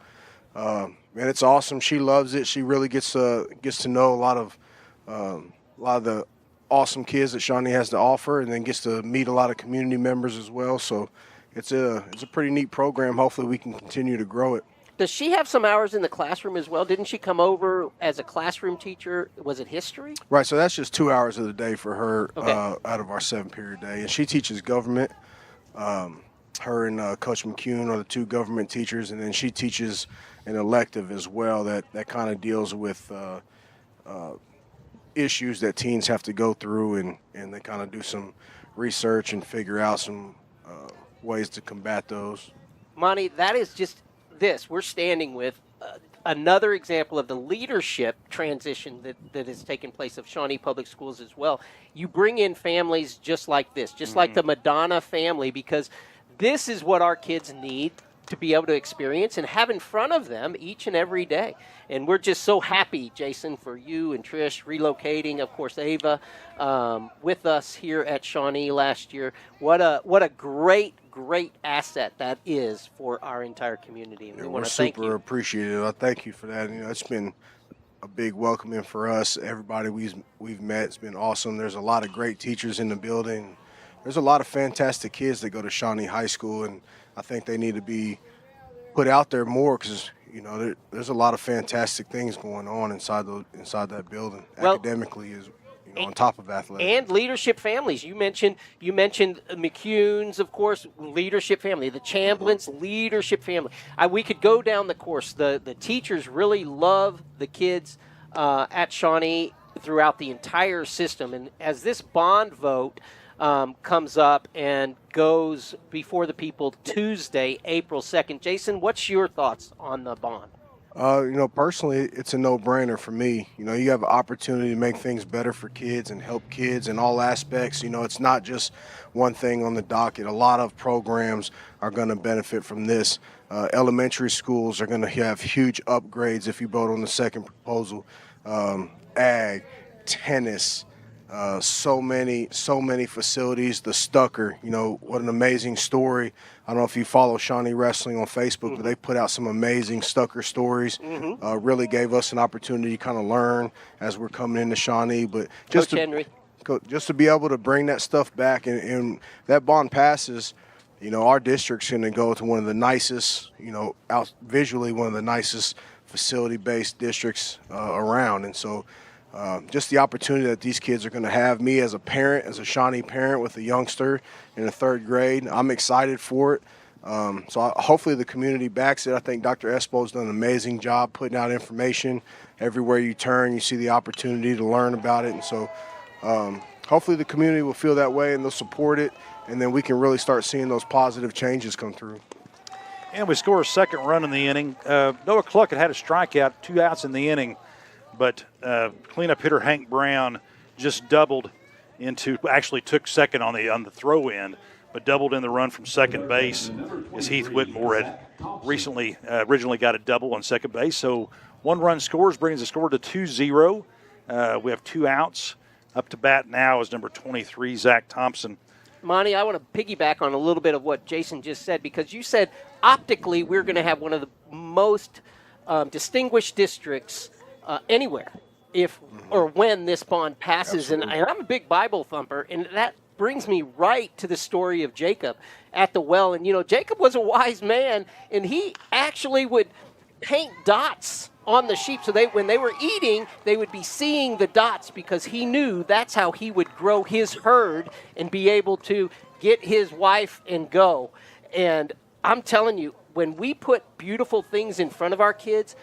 man, it's awesome. She loves it. She really gets to know a lot of the awesome kids that Shawnee has to offer, and then gets to meet a lot of community members as well. So it's a pretty neat program. Hopefully we can continue to grow it. Does she have some hours in the classroom as well? Didn't she come over as a classroom teacher? Was it history? Right, so that's just 2 hours of the day for her Okay. out of our 7-period day. And she teaches government. Her and Coach McCune are the two government teachers, and then she teaches an elective as well that kind of deals with issues that teens have to go through, and they kind of do some research and figure out some ways to combat those. Monty, that is just this. We're standing with another example of the leadership transition that has taken place of Shawnee Public Schools as well. You bring in families just like this, just like the Madonna family, because this is what our kids need to be able to experience and have in front of them each and every day. And we're just so happy, Jason, for you and Trish relocating, of course, Ava, with us here at Shawnee last year. What a great asset that is for our entire community. And we want We're to thank super you. appreciative. I thank you for that. It's been a big welcoming for us. Everybody we've met, it's been awesome. There's a lot of great teachers in the building. There's a lot of fantastic kids that go to Shawnee High School, and I think they need to be put out there more because there's a lot of fantastic things going on inside that building. Well, academically is on top of athletics. And leadership families. You mentioned McCune's, of course, leadership family. The Chamblins, leadership family. We could go down the course. The teachers really love the kids at Shawnee throughout the entire system. And as this bond vote comes up and goes before the people Tuesday, April 2nd, Jason, what's your thoughts on the bond? Personally, it's a no-brainer for me. You have an opportunity to make things better for kids and help kids in all aspects. It's not just one thing on the docket. A lot of programs are going to benefit from this. Elementary schools are going to have huge upgrades if you vote on the second proposal. Ag, tennis, so many facilities. The Stucker, what an amazing story. I don't know if you follow Shawnee Wrestling on Facebook, but they put out some amazing Stucker stories. Really gave us an opportunity to kind of learn as we're coming into Shawnee. But just to be able to bring that stuff back, and that bond passes, our district's going to go to one of the nicest, visually one of the nicest facility-based districts around. And so just the opportunity that these kids are going to have. Me as a parent, as a Shawnee parent with a youngster in the 3rd grade, I'm excited for it. Hopefully the community backs it. I think Dr. Espo's done an amazing job putting out information. Everywhere you turn, you see the opportunity to learn about it. And so hopefully the community will feel that way and they'll support it. And then we can really start seeing those positive changes come through. And we score a second run in the inning. Noah Cluck had a strikeout, 2 outs in the inning. But cleanup hitter Hank Brown just doubled actually took second on the throw end, but doubled in the run from second base as Heath Whitmore had originally got a double on second base. So 1 run scores, brings the score to 2-0. We have 2 outs. Up to bat now is number 23, Zach Thompson. Monty, I want to piggyback on a little bit of what Jason just said, because you said optically we're going to have one of the most distinguished districts anywhere if or when this bond passes. And I'm a big Bible thumper, and that brings me right to the story of Jacob at the well. And, Jacob was a wise man, and he actually would paint dots on the sheep so when they were eating, they would be seeing the dots, because he knew that's how he would grow his herd and be able to get his wife and go. And I'm telling you, when we put beautiful things in front of our kids,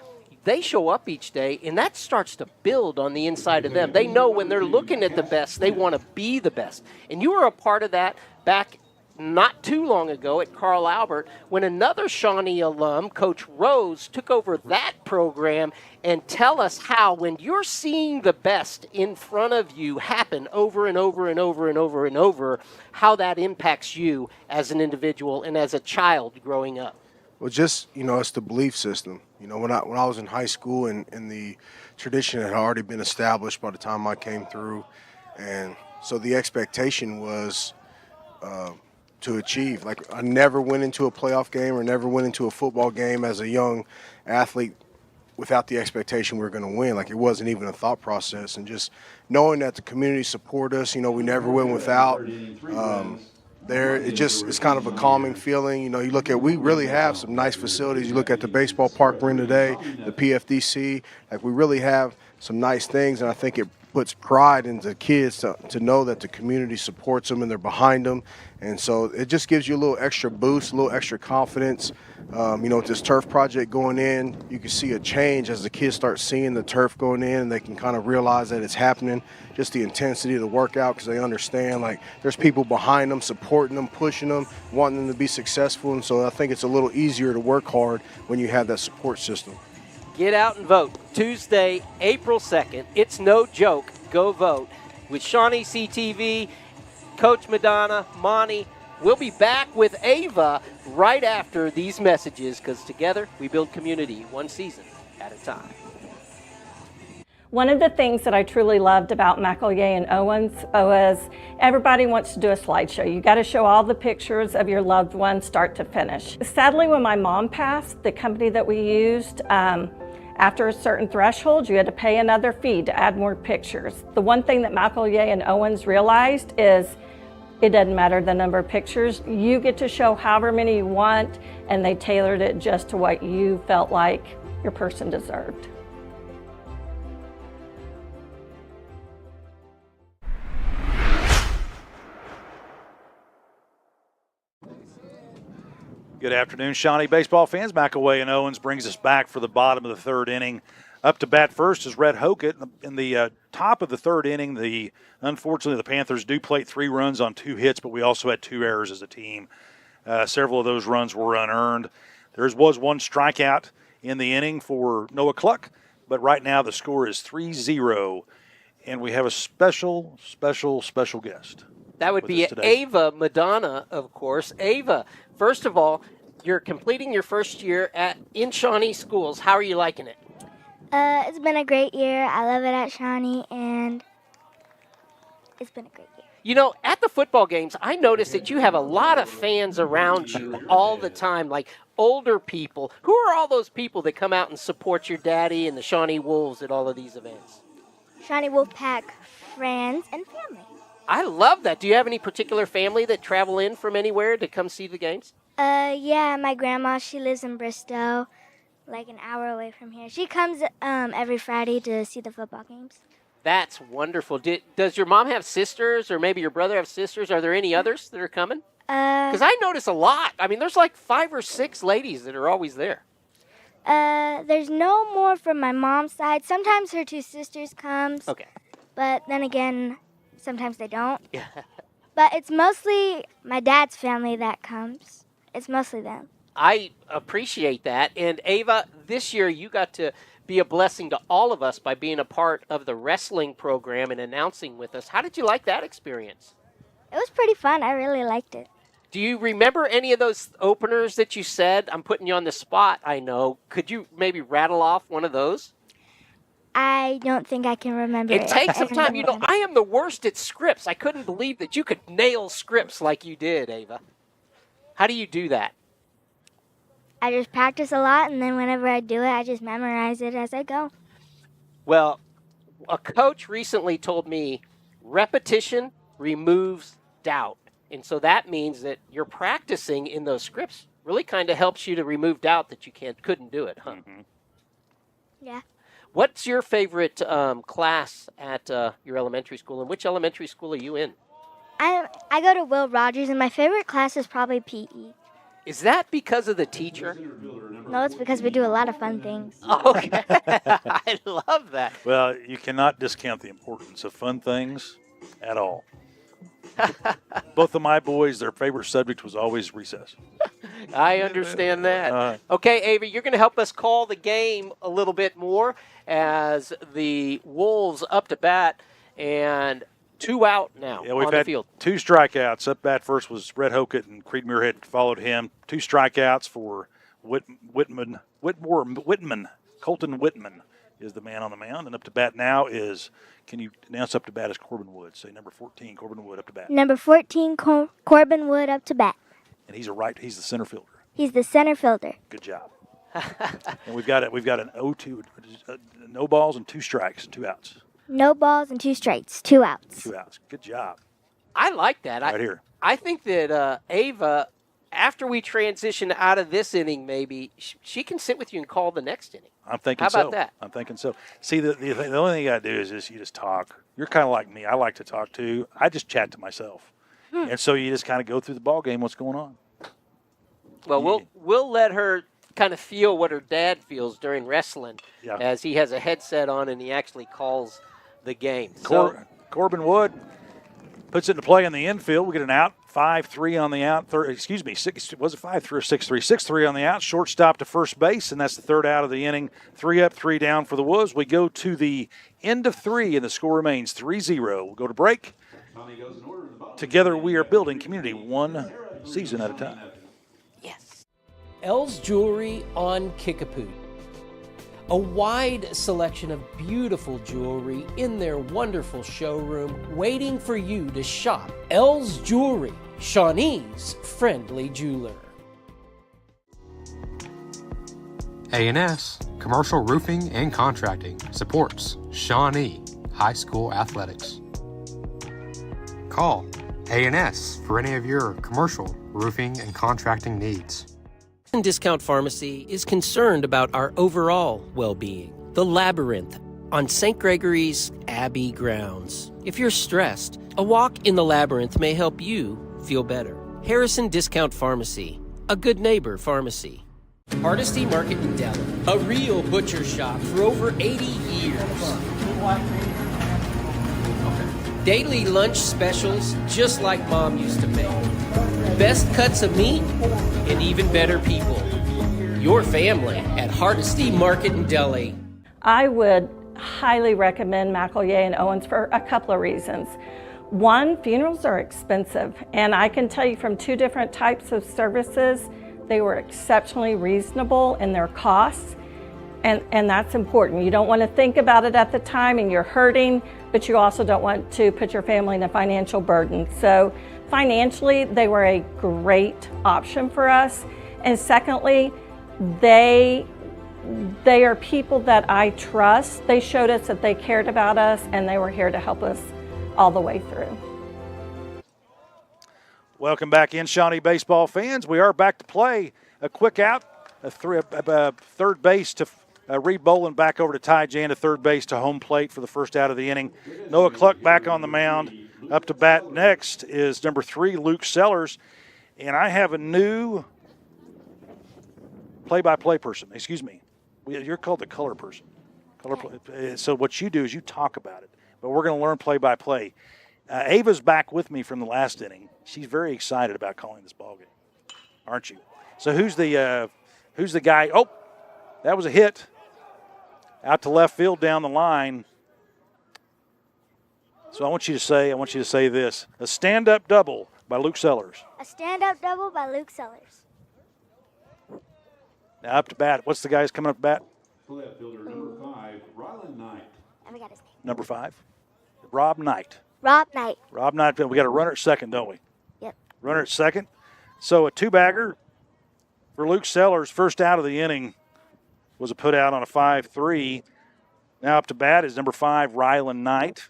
they show up each day, and that starts to build on the inside of them. They know when they're looking at the best, they want to be the best. And you were a part of that back not too long ago at Carl Albert when another Shawnee alum, Coach Rose, took over that program. And tell us how, when you're seeing the best in front of you happen over and over and over and over and over, how that impacts you as an individual and as a child growing up. Well, just, it's the belief system. When I was in high school and the tradition had already been established by the time I came through. And so the expectation was to achieve. Like, I never went into a playoff game or never went into a football game as a young athlete without the expectation we were going to win. Like, it wasn't even a thought process. And just knowing that the community support us, we never went without. It's kind of a calming feeling. You look at, we really have some nice facilities. You look at the baseball park we're in today, the PFDC, like, we really have some nice things, and I think it puts pride into kids to know that the community supports them and they're behind them. And so it just gives you a little extra boost, a little extra confidence. With this turf project going in, you can see a change as the kids start seeing the turf going in, and they can kind of realize that it's happening. Just the intensity of the workout, because they understand, like, there's people behind them, supporting them, pushing them, wanting them to be successful. And so I think it's a little easier to work hard when you have that support system. Get out and vote. Tuesday, April 2nd. It's no joke. Go vote. With ShawneeCTV, Coach Madonna, Monty, we'll be back with Ava right after these messages, because together we build community one season at a time. One of the things that I truly loved about McElroy and Owens was everybody wants to do a slideshow. You got to show all the pictures of your loved ones start to finish. Sadly, when my mom passed, the company that we used, after a certain threshold, you had to pay another fee to add more pictures. The one thing that McElroy and Owens realized is it doesn't matter the number of pictures. You get to show however many you want, and they tailored it just to what you felt like your person deserved. Good afternoon, Shawnee baseball fans. McElroy and Owens brings us back for the bottom of the third inning. Up to bat first is Red Hokett. In the top of the third inning, unfortunately, the Panthers do plate 3 runs on 2 hits, but we also had 2 errors as a team. Several of those runs were unearned. There was 1 strikeout in the inning for Noah Cluck, but right now the score is 3-0, and we have a special guest. That would be Ava Madonna, of course. Ava, first of all, you're completing your first year in Shawnee schools. How are you liking it? It's been a great year. I love it at Shawnee, and it's been a great year. At the football games, I noticed that you have a lot of fans around you all the time, like older people. Who are all those people that come out and support your daddy and the Shawnee Wolves at all of these events? Shawnee Wolfpack friends and family. I love that. Do you have any particular family that travel in from anywhere to come see the games? Yeah, my grandma, she lives in Bristow, like an hour away from here. She comes every Friday to see the football games. That's wonderful. Does your mom have sisters, or maybe your brother have sisters? Are there any others that are coming? Because I notice a lot. I mean, there's like 5 or 6 ladies that are always there. There's no more from my mom's side. Sometimes her 2 sisters comes. Okay. But then again, sometimes they don't. Yeah. But it's mostly my dad's family that comes. It's mostly them. I appreciate that. And Ava, this year you got to be a blessing to all of us by being a part of the wrestling program and announcing with us. How did you like that experience? It was pretty fun. I really liked it. Do you remember any of those openers that you said? I'm putting you on the spot, I know. Could you maybe rattle off one of those? I don't think I can remember it. It takes some time. I am the worst at scripts. I couldn't believe that you could nail scripts like you did, Ava. How do you do that? I just practice a lot, and then whenever I do it, I just memorize it as I go. Well, a coach recently told me repetition removes doubt. And so that means that you're practicing in those scripts really kind of helps you to remove doubt that you couldn't do it, huh? Mm-hmm. Yeah. What's your favorite class at your elementary school, and which elementary school are you in? I go to Will Rogers, and my favorite class is probably PE. Is that because of the teacher? No, it's because we do a lot of fun things. Okay. I love that. Well, you cannot discount the importance of fun things at all. Both of my boys, their favorite subject was always recess. I understand that. Okay, Ava, you're going to help us call the game a little bit more as the Wolves up to bat and 2 out now Yeah, we've on the had field. 2 strikeouts. Up bat first was Red Hokett, and Creed Muirhead followed him. 2 strikeouts for Whitman. Colton Whitman is the man on the mound. And up to bat now is, can you announce up to bat is Corbin Wood. Say number 14, Corbin Wood up to bat. Number 14, Corbin Wood up to bat. And he's the center fielder. He's the center fielder. Good job. And we've got an 0-2, no balls and 2 strikes and 2 outs. No balls and 2 strikes, 2 outs. 2 outs. Good job. I like that. Right here. I think that Ava, after we transition out of this inning, maybe she can sit with you and call the next inning. I'm thinking How so. about that? I'm thinking so. See, the only thing you got to do is you just talk. You're kind of like me. I like to talk too. I just chat to myself. And so you just kind of go through the ball game, what's going on. Well, we'll let her kind of feel what her dad feels during wrestling as he has a headset on and he actually calls the game. Corbin Wood puts it into play in the infield. We get an out, 5-3 on the out. Was it 5-3 or 6-3? 6-3 on the out. Shortstop to first base, and that's the 3rd out of the inning. 3 up, 3 down for the Wolves. We go to the end of 3, and the score remains 3-0. We'll go to break. Together we are building community one season at a time. Yes. Elle's Jewelry on Kickapoo. A wide selection of beautiful jewelry in their wonderful showroom waiting for you to shop. Elle's Jewelry, Shawnee's friendly jeweler. A&S, Commercial Roofing and Contracting, supports Shawnee High School Athletics. Call A&S for any of your commercial roofing and contracting needs. Discount Pharmacy is concerned about our overall well-being. The Labyrinth on St. Gregory's Abbey grounds. If you're stressed, a walk in the Labyrinth may help you feel better. Harrison Discount Pharmacy, a good neighbor pharmacy. Hardesty Market in Dell, a real butcher shop for over 80 years. Daily lunch specials just like Mom used to make. Best cuts of meat and even better people. Your family at Hardesty Market in Delhi. I would highly recommend McElroy and Owens for a couple of reasons. One, funerals are expensive, and I can tell you from 2 different types of services, they were exceptionally reasonable in their costs, and that's important. You don't want to think about it at the time and you're hurting, but you also don't want to put your family in a financial burden. So financially, they were a great option for us. And secondly, they are people that I trust. They showed us that they cared about us, and they were here to help us all the way through. Welcome back in, Shawnee baseball fans. We are back to play. A quick out, third base to Reed Boland back over to Ty Jan to third base to home plate for the 1st out of the inning. Noah Cluck back on the mound. Up to bat next is number 3, Luke Sellers. And I have a new play-by-play person. Excuse me. You're called the color person. So what you do is you talk about it. But we're going to learn play-by-play. Ava's back with me from the last inning. She's very excited about calling this ball game, aren't you? So who's the guy? Oh, that was a hit. Out to left field down the line. So I want you to say this. A stand-up double by Luke Sellers. A stand-up double by Luke Sellers. Now up to bat. What's the guy who's coming up to bat? Left fielder number 5, Rylan Knight. And we got his name. Number 5, Rob Knight. Rob Knight. Rob Knight. We got a runner at second, don't we? Yep. Runner at second. So a 2-bagger for Luke Sellers. 1st out of the inning was a put out on a 5-3. Now up to bat is number 5, Rylan Knight.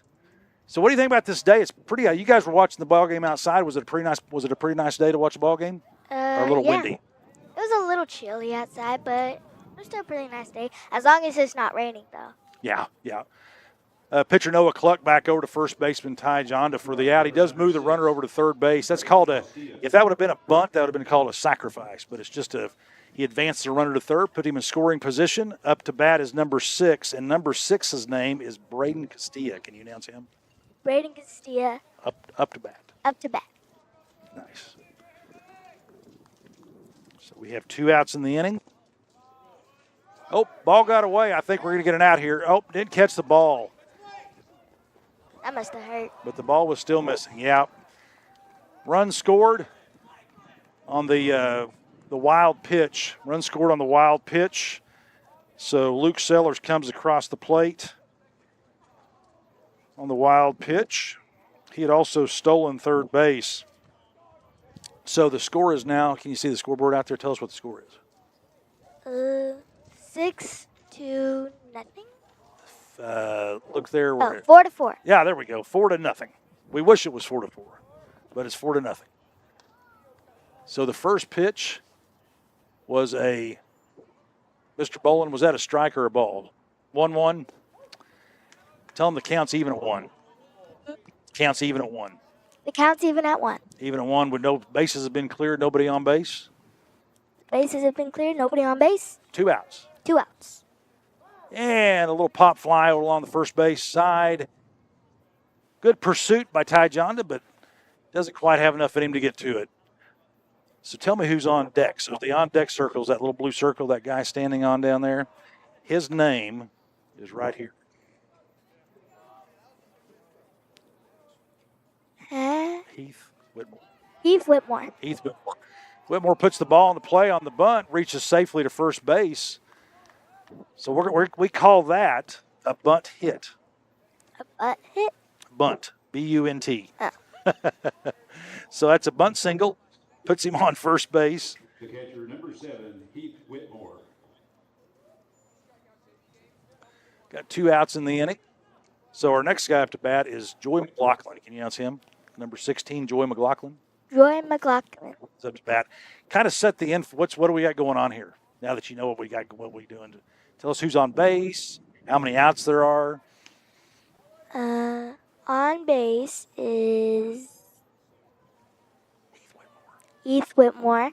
So what do you think about this day? It's pretty. You guys were watching the ball game outside. Was it a pretty nice day to watch a ball game? Or a little windy? It was a little chilly outside, but it was still a pretty nice day. As long as it's not raining, though. Yeah. Pitcher Noah Cluck back over to first baseman Ty Jonda for the out. He does move the runner over to third base. That's called if that would have been a bunt, that would have been called a sacrifice. But it's just he advanced the runner to third, put him in scoring position. Up to bat is number 6, and number 6's name is Braden Castilla. Can you announce him? Braden Castilla. Up to bat. Up to bat. Nice. So we have 2 outs in the inning. Oh, ball got away. I think we're going to get an out here. Oh, didn't catch the ball. That must have hurt. But the ball was still missing. Yeah. Run scored on the wild pitch. Run scored on the wild pitch. So Luke Sellers comes across the plate on the wild pitch. He had also stolen third base. So the score is now, can you see the scoreboard out there? Tell us what the score is. 6-0. Look there. Oh, 4-4. Yeah, there we go. 4-0. We wish it was 4-4, but it's 4-0. So the first pitch was Mr. Bolin, was that a strike or a ball? 1-1. Tell him the count's even at 1. Counts even at 1. The count's even at 1. Even at 1 with no bases have been cleared, nobody on base. Bases have been cleared, nobody on base. 2 outs. 2 outs. And a little pop fly along the first base side. Good pursuit by Ty Jonda, but doesn't quite have enough in him to get to it. So tell me who's on deck. So the on deck circle is that little blue circle, that guy standing on down there. His name is right here. Heath Whitmore. Heath Whitmore. Heath Whitmore. Whitmore puts the ball on the play on the bunt, reaches safely to first base. So we call that a bunt hit. A butt hit? Bunt. B-U-N-T. Oh. So that's a bunt single. Puts him on first base. The catcher, number 7, Heath Whitmore. Got 2 outs in the inning. So our next guy up to bat is Joy McLaughlin. Can you announce him? Number 16, Joy McLaughlin. Joy McLaughlin. Is up to bat. Kind of set the info. What do we got going on here? Now that you know what we're doing. Tell us who's on base, how many outs there are. On base is Heath Whitmore.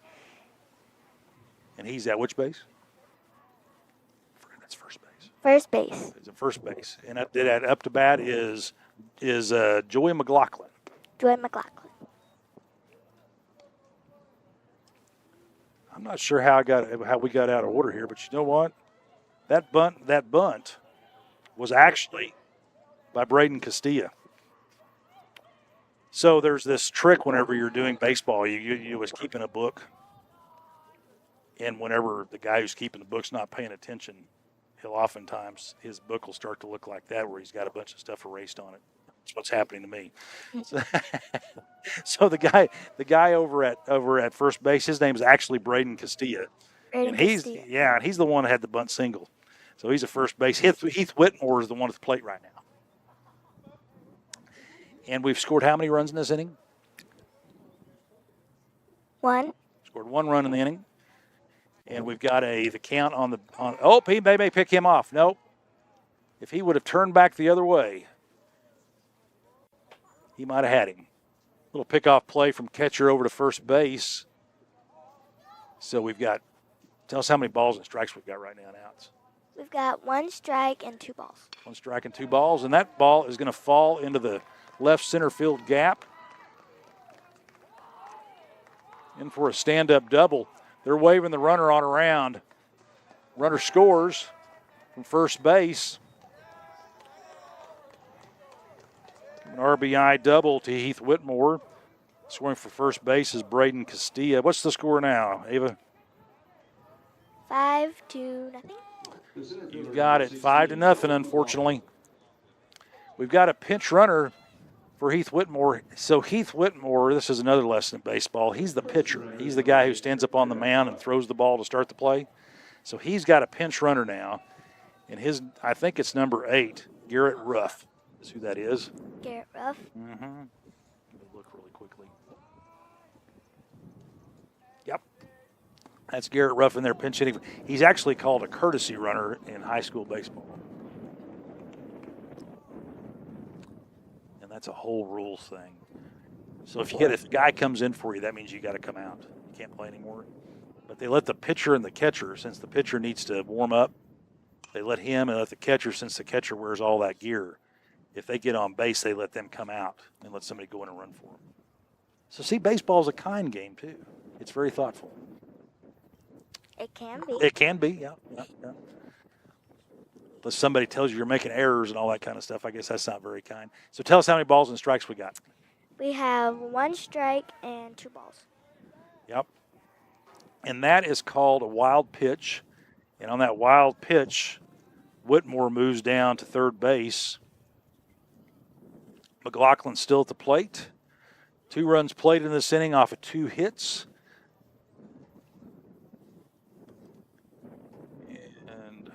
And he's at which base? That's first base. First base. He's at first base. And up to bat is Joy McLaughlin. Joy McLaughlin. I'm not sure how we got out of order here, but you know what? That bunt was actually by Braden Castilla. So there's this trick whenever you're doing baseball. You was keeping a book, and whenever the guy who's keeping the book's not paying attention, he'll oftentimes, his book will start to look like that, where he's got a bunch of stuff erased on it. That's what's happening to me. So the guy over at first base, his name is actually Braden Castilla. And he's the one that had the bunt single. So he's at first base. Heath Whitmore is the one at the plate right now. And we've scored how many runs in this inning? 1. Scored 1 run in the inning. And we've got the count on he may pick him off. Nope. If he would have turned back the other way, he might have had him. Little pickoff play from catcher over to first base. So tell us how many balls and strikes we've got right now and outs. We've got 1 strike and 2 balls. 1 strike and 2 balls, and that ball is going to fall into the left center field gap. In for a stand-up double. They're waving the runner on around. Runner scores from first base. An RBI double to Heath Whitmore. Scoring for first base is Braden Castilla. What's the score now, Ava? 5-0. You've got it 5-0, unfortunately. We've got a pinch runner for Heath Whitmore. So Heath Whitmore, this is another lesson in baseball. He's the pitcher. He's the guy who stands up on the mound and throws the ball to start the play. So he's got a pinch runner now. And I think it's number 8, Garrett Ruff is who that is. Garrett Ruff. Mm-hmm. Let me look really quickly. Yep. That's Garrett Ruff in there pinch hitting. He's actually called a courtesy runner in high school baseball. And that's a whole rules thing. So if the guy comes in for you, that means you got to come out. You can't play anymore. But they let the pitcher and the catcher, since the pitcher needs to warm up, they let him and let the catcher, since the catcher wears all that gear, if they get on base, they let them come out and let somebody go in and run for them. So, see, baseball's a kind game, too. It's very thoughtful. It can be. It can be, yeah. Unless somebody tells you you're making errors and all that kind of stuff, I guess that's not very kind. So tell us how many balls and strikes we got. We have 1 strike and 2 balls. Yep. And that is called a wild pitch. And on that wild pitch, Whitmore moves down to third base. McLaughlin's still at the plate. 2 runs played in this inning off of 2 hits. And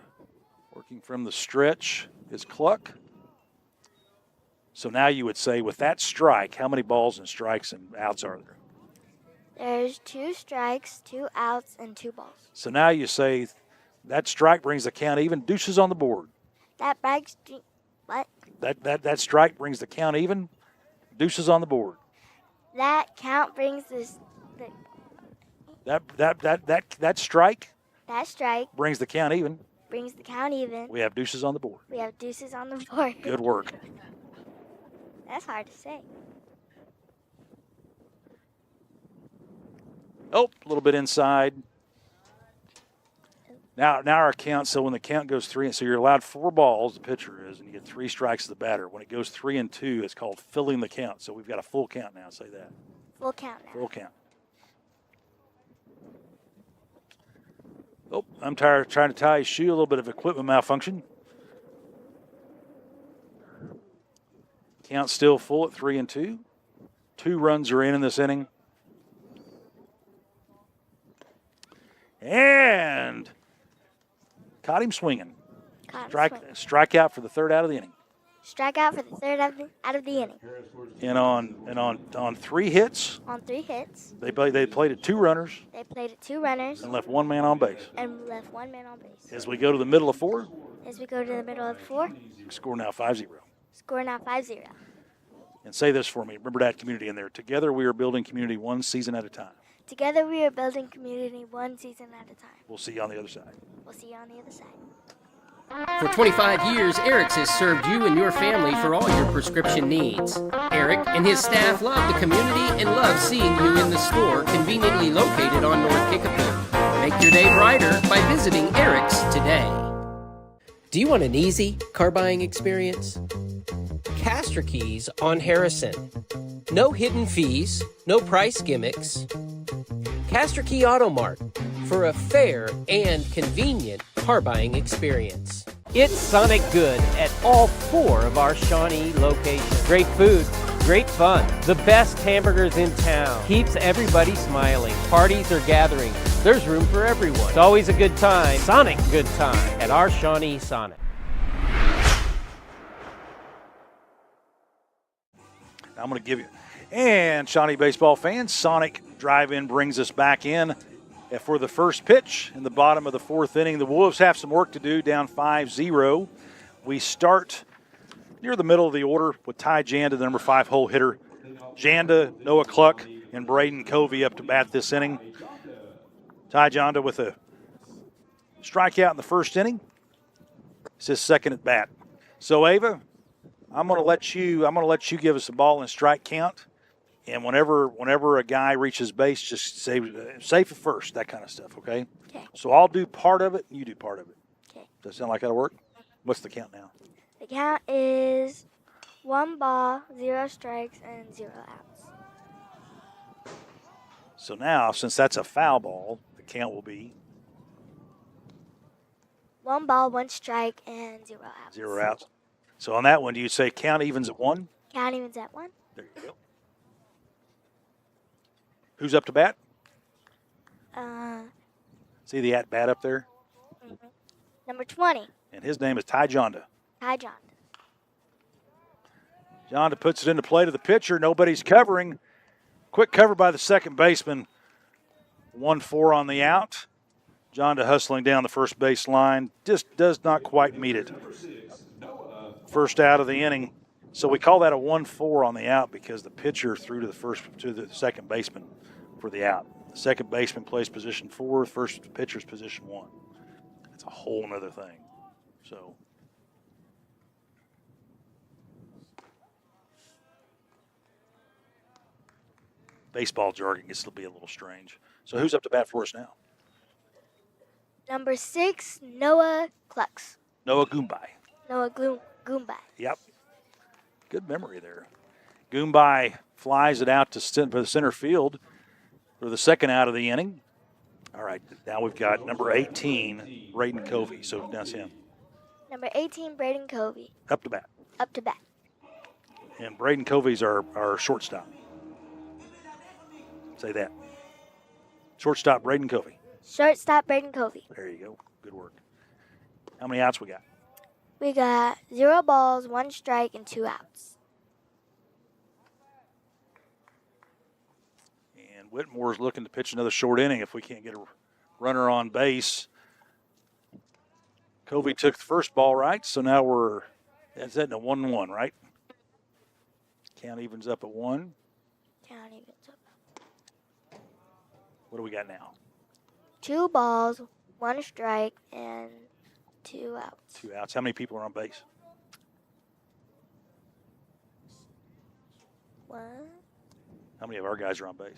working from the stretch is Cluck. So now you would say with that strike, how many balls and strikes and outs are there? There's 2 strikes, 2 outs, and 2 balls. So now you say that strike brings the count even, deuces on the board. That brings what? That strike brings the count even, deuces on the board. That count brings this. That strike That strike brings the count even. brings the count even. We have deuces on the board. We have deuces on the board. Good work. That's hard to say. Oh, a little bit inside. Now our count, so when the count goes 3, so you're allowed 4 balls, the pitcher is, and you get 3 strikes as the batter. When it goes 3 and 2, it's called filling the count. So we've got a full count now, say that. Full count now. Full count. Oh, I'm trying to tie his shoe, a little bit of equipment malfunction. Count still full at 3 and 2. 2 runs are in this inning. And caught him swinging. Strikeout for the 3rd out of the inning. Strikeout for the 3rd out of the inning. And on 3 hits. On 3 hits. They played it 2 runners. They played it 2 runners. And left 1 man on base. And left 1 man on base. As we go to the middle of 4. As we go to the middle of 4. Score now 5-0. Score now 5-0. And say this for me. Remember that community in there. Together we are building community 1 season at a time. Together we are building community 1 season at a time. We'll see you on the other side. We'll see you on the other side. For 25 years, Eric's has served you and your family for all your prescription needs. Eric and his staff love the community and love seeing you in the store conveniently located on North Kickapoo. Make your day brighter by visiting Eric's today. Do you want an easy car buying experience? Castor Keys on Harrison. No hidden fees, no price gimmicks. Castor Key Auto Mart for a fair and convenient car buying experience. It's Sonic Good at all 4 of our Shawnee locations. Great food, great fun, the best hamburgers in town. Keeps everybody smiling. Parties or gatherings, there's room for everyone. It's always a good time, Sonic good time, at our Shawnee Sonic. I'm going to give you. And Shawnee baseball fans, Sonic Drive-In brings us back in for the first pitch in the bottom of the 4th inning. The Wolves have some work to do, down 5-0. We start near the middle of the order with Ty Janda, the number 5 hole hitter. Janda, Noah Cluck, and Braden Covey up to bat this inning. Ty Janda with a strikeout in the 1st inning. It's his 2nd at bat. So Ava, I'm going to let you give us a ball and strike count. And whenever a guy reaches base, just say safe at first, that kind of stuff, okay? Okay. So I'll do part of it, and you do part of it. Okay. Does that sound like that'll work? What's the count now? The count is 1 ball, 0 strikes, and 0 outs. So now, since that's a foul ball, the count will be 1 ball, 1 strike, and 0 outs. 0 outs. So on that one, do you say count evens at 1? Count evens at 1. There you go. Who's up to bat? See the at bat up there? Mm-hmm. Number 20. And his name is Ty Janda. Ty John. Janda puts it into play to the pitcher. Nobody's covering. Quick cover by the second baseman. 1-4 on the out. Janda hustling down the first base line. Just does not quite meet it. First out of the inning. So we call that a 1-4 on the out because the pitcher threw to the second baseman for the out. The second baseman plays position 4, first pitcher's position 1. It's a whole nother thing. So Baseball jargon gets to be a little strange. So who's up to bat for us now? Number 6, Noah Clucks. Noah Goombai. Noah Goombai. Yep. Good memory there. Goombai flies it out to the center field for the second out of the inning. All right, now we've got number 18, Braden Covey. So that's him. Number 18, Braden Covey. Up to bat. Up to bat. And Braden Covey's our shortstop. Say that. Shortstop, Braden Covey. Shortstop, Braden Covey. There you go. Good work. How many outs we got? We got 0 balls, 1 strike, and 2 outs. And Whitmore's looking to pitch another short inning if we can't get a runner on base. Covey took the first ball right, so now that's in a 1-1, right? Count evens up at 1. Count evens up. What do we got now? 2 balls, 1 strike, and 2 outs. 2 outs. How many people are on base? 1. How many of our guys are on base?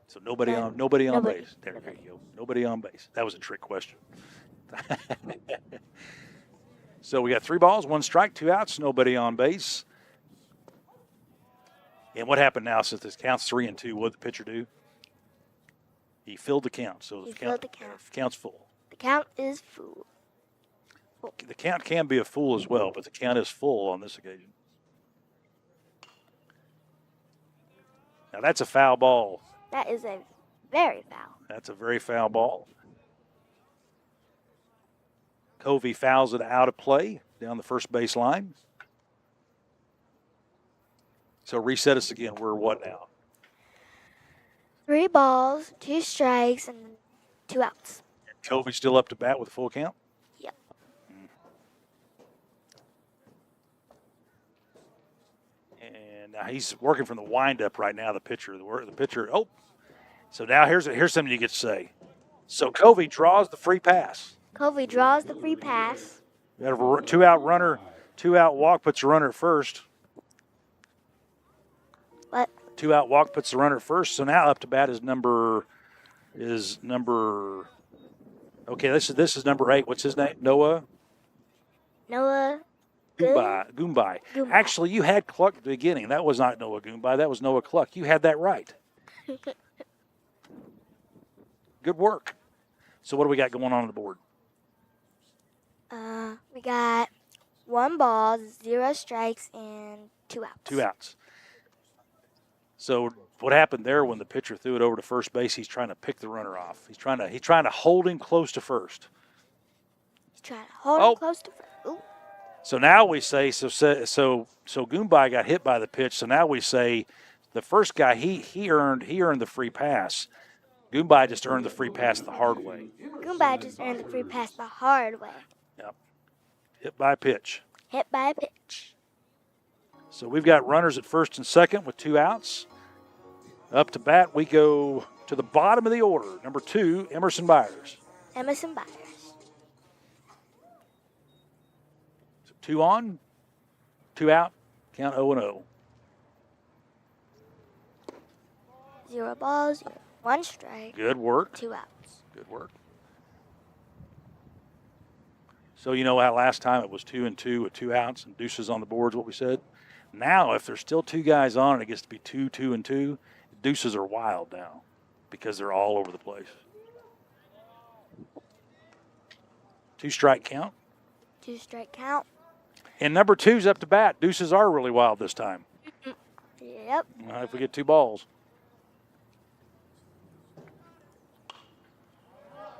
So nobody None. on Nobody. base. There you go. Nobody on base. That was a trick question. So we got 3 balls, 1 strike, 2 outs, nobody on base. And what happened now since this counts 3-2? What did the pitcher do? He filled the count. So the count's full. The count is full. The count can be a full as well, but the count is full on this occasion. Now that's a foul ball. That is a very foul. That's a very foul ball. Covey fouls it out of play down the first base line. So reset us again. We're what now? 3 balls, 2 strikes, and 2 outs. Covey's still up to bat with a full count? Yep. And now he's working from the windup right now, the pitcher. The pitcher, so now here's something you get to say. So Covey draws the free pass. Covey draws the free pass. We got a 2-out runner, 2-out walk puts the runner at first. What? 2-out walk puts the runner at first. So now up to bat is number. Okay, this is number 8. What's his name? Noah Goombai. Actually, you had Cluck at the beginning. That was not Noah Goombai. That was Noah Cluck. You had that right. Good work. So what do we got going on the board? We got 1 ball, 0 strikes, and 2 outs. 2 outs. So what happened there when the pitcher threw it over to first base? He's trying to pick the runner off. He's trying to hold him close to first. He's trying to hold him close to first. Ooh. So now we say so Goombai got hit by the pitch. So now we say the first guy he earned the free pass. Goombai just earned the free pass the hard way. Goombai just earned the free pass the hard way. Yep. Hit by a pitch. Hit by a pitch. So we've got runners at first and second with 2 outs. Up to bat, we go to the bottom of the order. Number 2, Emerson Byers. Emerson Byers. So 2 on, 2 out, count 0-0. 0 balls, 1 strike. Good work. 2 outs. Good work. So you know how last time it was 2-2 with 2 outs and deuces on the boards, what we said? Now, if there's still 2 guys on, it gets to be 2-2-2. Deuces are wild now because they're all over the place. 2 strike count. 2 strike count. And number 2's up to bat. Deuces are really wild this time. Yep. If we get 2 balls.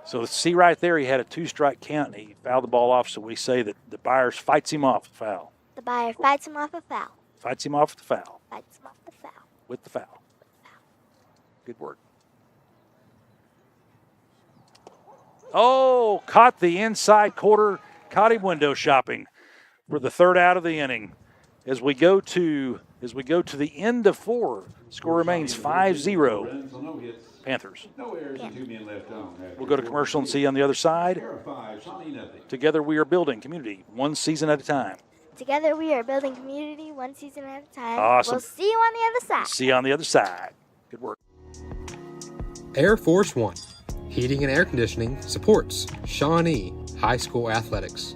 So see right there, he had a 2 strike count and he fouled the ball off. So we say that the Byers fights him off the foul. The Buyer fights him off a foul. Fights him off the foul. Fights him off the foul. With the foul. Good work. Oh, caught the inside quarter, caught him window shopping for the 3rd out of the inning. As we go to the end of 4, score remains 5-0. Panthers. No errors and 2 men left on. We'll go to commercial and see you on the other side. Harrah 5, Shawnee nothing. Together we are building community, one season at a time. Together we are building community one season at a time. Awesome. We'll see you on the other side. See you on the other side. Good work. Air Force One, heating and air conditioning supports Shawnee High School athletics.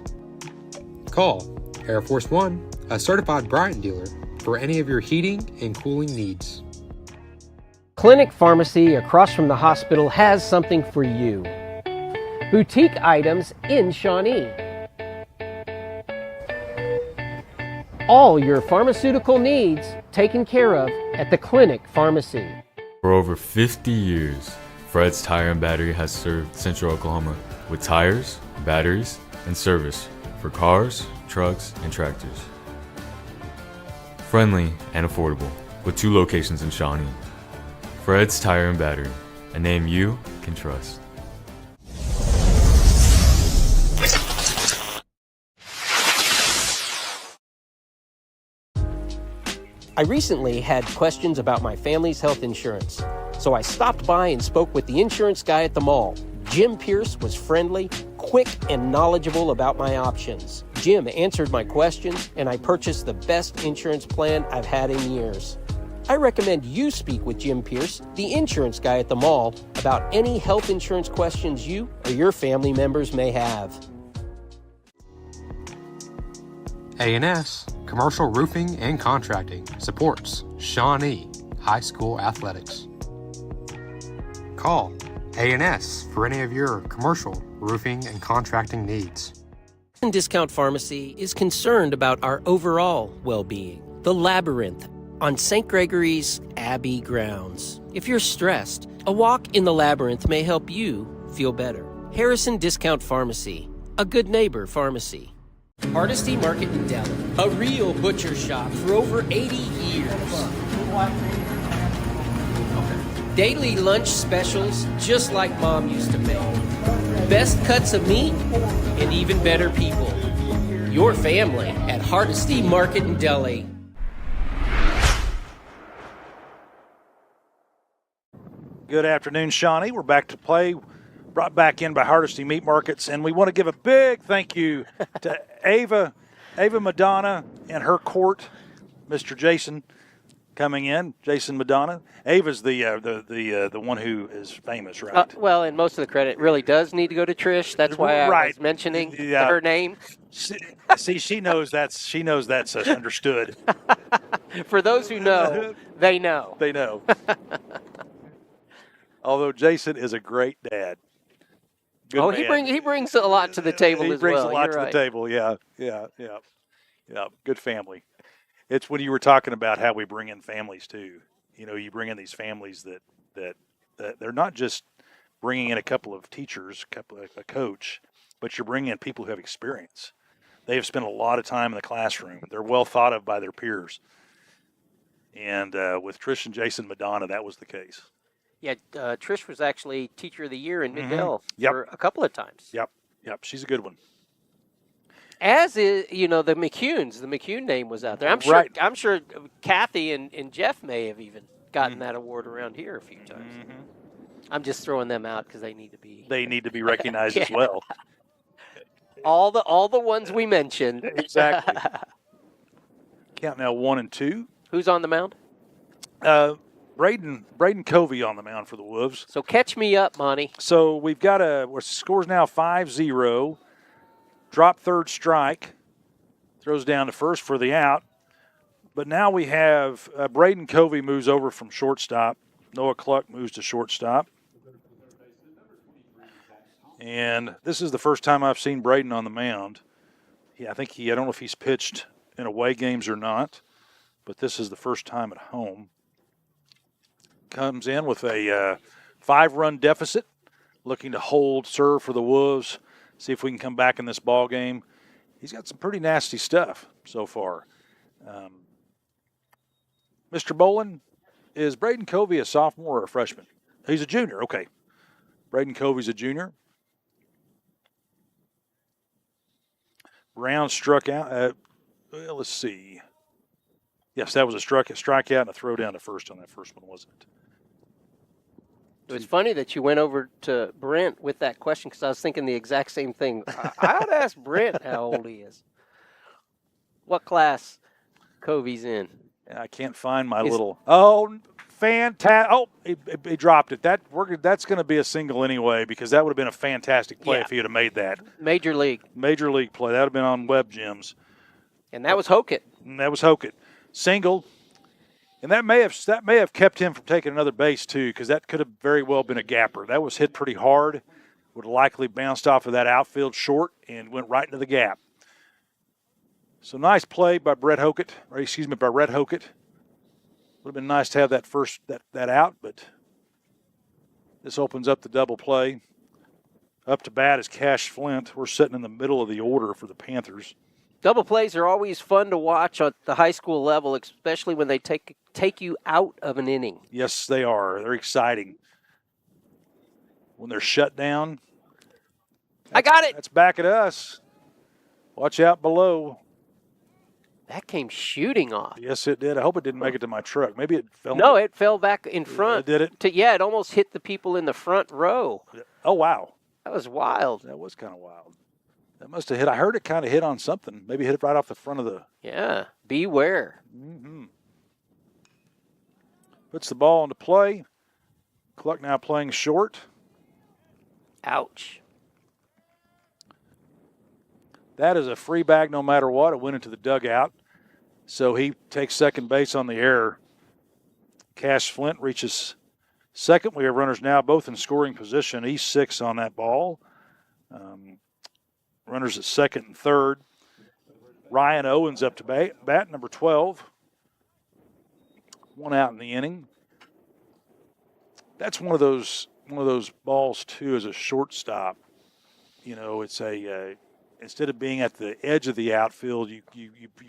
Call Air Force One, a certified Bryant dealer, for any of your heating and cooling needs. Clinic Pharmacy across from the hospital has something for you. Boutique items in Shawnee. All your pharmaceutical needs taken care of at the Clinic Pharmacy. For over 50 years, Fred's Tire and Battery has served Central Oklahoma with tires, batteries, and service for cars, trucks, and tractors. Friendly and affordable, with 2 locations in Shawnee. Fred's Tire and Battery, a name you can trust. I recently had questions about my family's health insurance, so I stopped by and spoke with the insurance guy at the mall. Jim Pierce was friendly, quick, and knowledgeable about my options. Jim answered my questions, and I purchased the best insurance plan I've had in years. I recommend you speak with Jim Pierce, the insurance guy at the mall, about any health insurance questions you or your family members may have. A&S, Commercial Roofing and Contracting, supports Shawnee High School athletics. Call A&S for any of your commercial roofing and contracting needs. Discount Pharmacy is concerned about our overall well-being. The Labyrinth on St. Gregory's Abbey grounds. If you're stressed, a walk in the Labyrinth may help you feel better. Harrison Discount Pharmacy, a good neighbor pharmacy. Hardesty Market in Deli, a real butcher shop for over 80 years. Daily lunch specials just like Mom used to make. Best cuts of meat and even better people. Your family at Hardesty Market in Deli. Good afternoon, Shawnee. We're back to play. Brought back in by Hardesty Meat Markets, and we want to give a big thank you to Ava Madonna and her court, Mr. Jason coming in, Jason Madonna. Ava's the one who is famous, right? Well, and most of the credit really does need to go to Trish. That's why I was mentioning her name. See, she knows that's understood. For those who know, they know. They know. Although Jason is a great dad. Good man. He brings a lot to the table as well. He brings a lot to the table, yeah. Good family. It's when you were talking about how we bring in families too. You know, you bring in these families that they're not just bringing in a couple of teachers, a coach, but you're bringing in people who have experience. They have spent a lot of time in the classroom. They're well thought of by their peers. And with Trish and Jason Madonna, that was the case. Yeah, Trish was actually Teacher of the Year in Mid-Hill for a couple of times. Yep, she's a good one. As is, the McCunes. The McCune name was out there. I'm sure Kathy and Jeff may have even gotten that award around here a few times. Mm-hmm. I'm just throwing them out because they need to be. They need to be recognized as well. All the ones we mentioned. Exactly. Count now 1 and 2. Who's on the mound? Braden Covey on the mound for the Wolves. So catch me up, Monty. So we've got score's now 5-0. Drop third strike. Throws down to first for the out. But now we have Braden Covey moves over from shortstop. Noah Cluck moves to shortstop. And this is the first time I've seen Braden on the mound. I don't know if he's pitched in away games or not, but this is the first time at home. Comes in with a 5-run deficit, looking to serve for the Wolves, see if we can come back in this ball game. He's got some pretty nasty stuff so far. Mr. Bolin, is Braden Covey a sophomore or a freshman? He's a junior, okay. Braden Covey's a junior. Brown struck out. Let's see. Yes, that was a strikeout and a throw down to first on that first one, wasn't it? It was funny that you went over to Brent with that question because I was thinking the exact same thing. I ought to ask Brent how old he is. what class Covey's in. I can't find my little. Oh, fantastic! Oh, he dropped it. That's going to be a single anyway because that would have been a fantastic play if he would have made that. Major league play. That would have been on Web Gems. And that was Hokett. Single. And that may have kept him from taking another base too, because that could have very well been a gapper. That was hit pretty hard. Would have likely bounced off of that outfield short and went right into the gap. So nice play by Red Hokett. Would have been nice to have that out, but this opens up the double play. Up to bat is Cash Flint. We're sitting in the middle of the order for the Panthers. Double plays are always fun to watch at the high school level, especially when they take you out of an inning. Yes, they are. They're exciting. When they're shut down. I got it. That's back at us. Watch out below. That came shooting off. Yes, it did. I hope it didn't make it to my truck. Maybe it fell. No, it fell back in front. Did it? It almost hit the people in the front row. Oh, wow. That was wild. That was kind of wild. That must have hit. I heard it kind of hit on something. Maybe hit it right off the front of the. Yeah. Beware. Mm-hmm. Puts the ball into play. Cluck now playing short. Ouch. That is a free bag no matter what. It went into the dugout. So he takes second base on the error. Cash Flint reaches second. We have runners now both in scoring position. He's 6 on that ball. Runners at second and third. Ryan Owens up to bat, number 12. 1 out in the inning. That's one of those balls too as a shortstop. You know, it's a instead of being at the edge of the outfield, you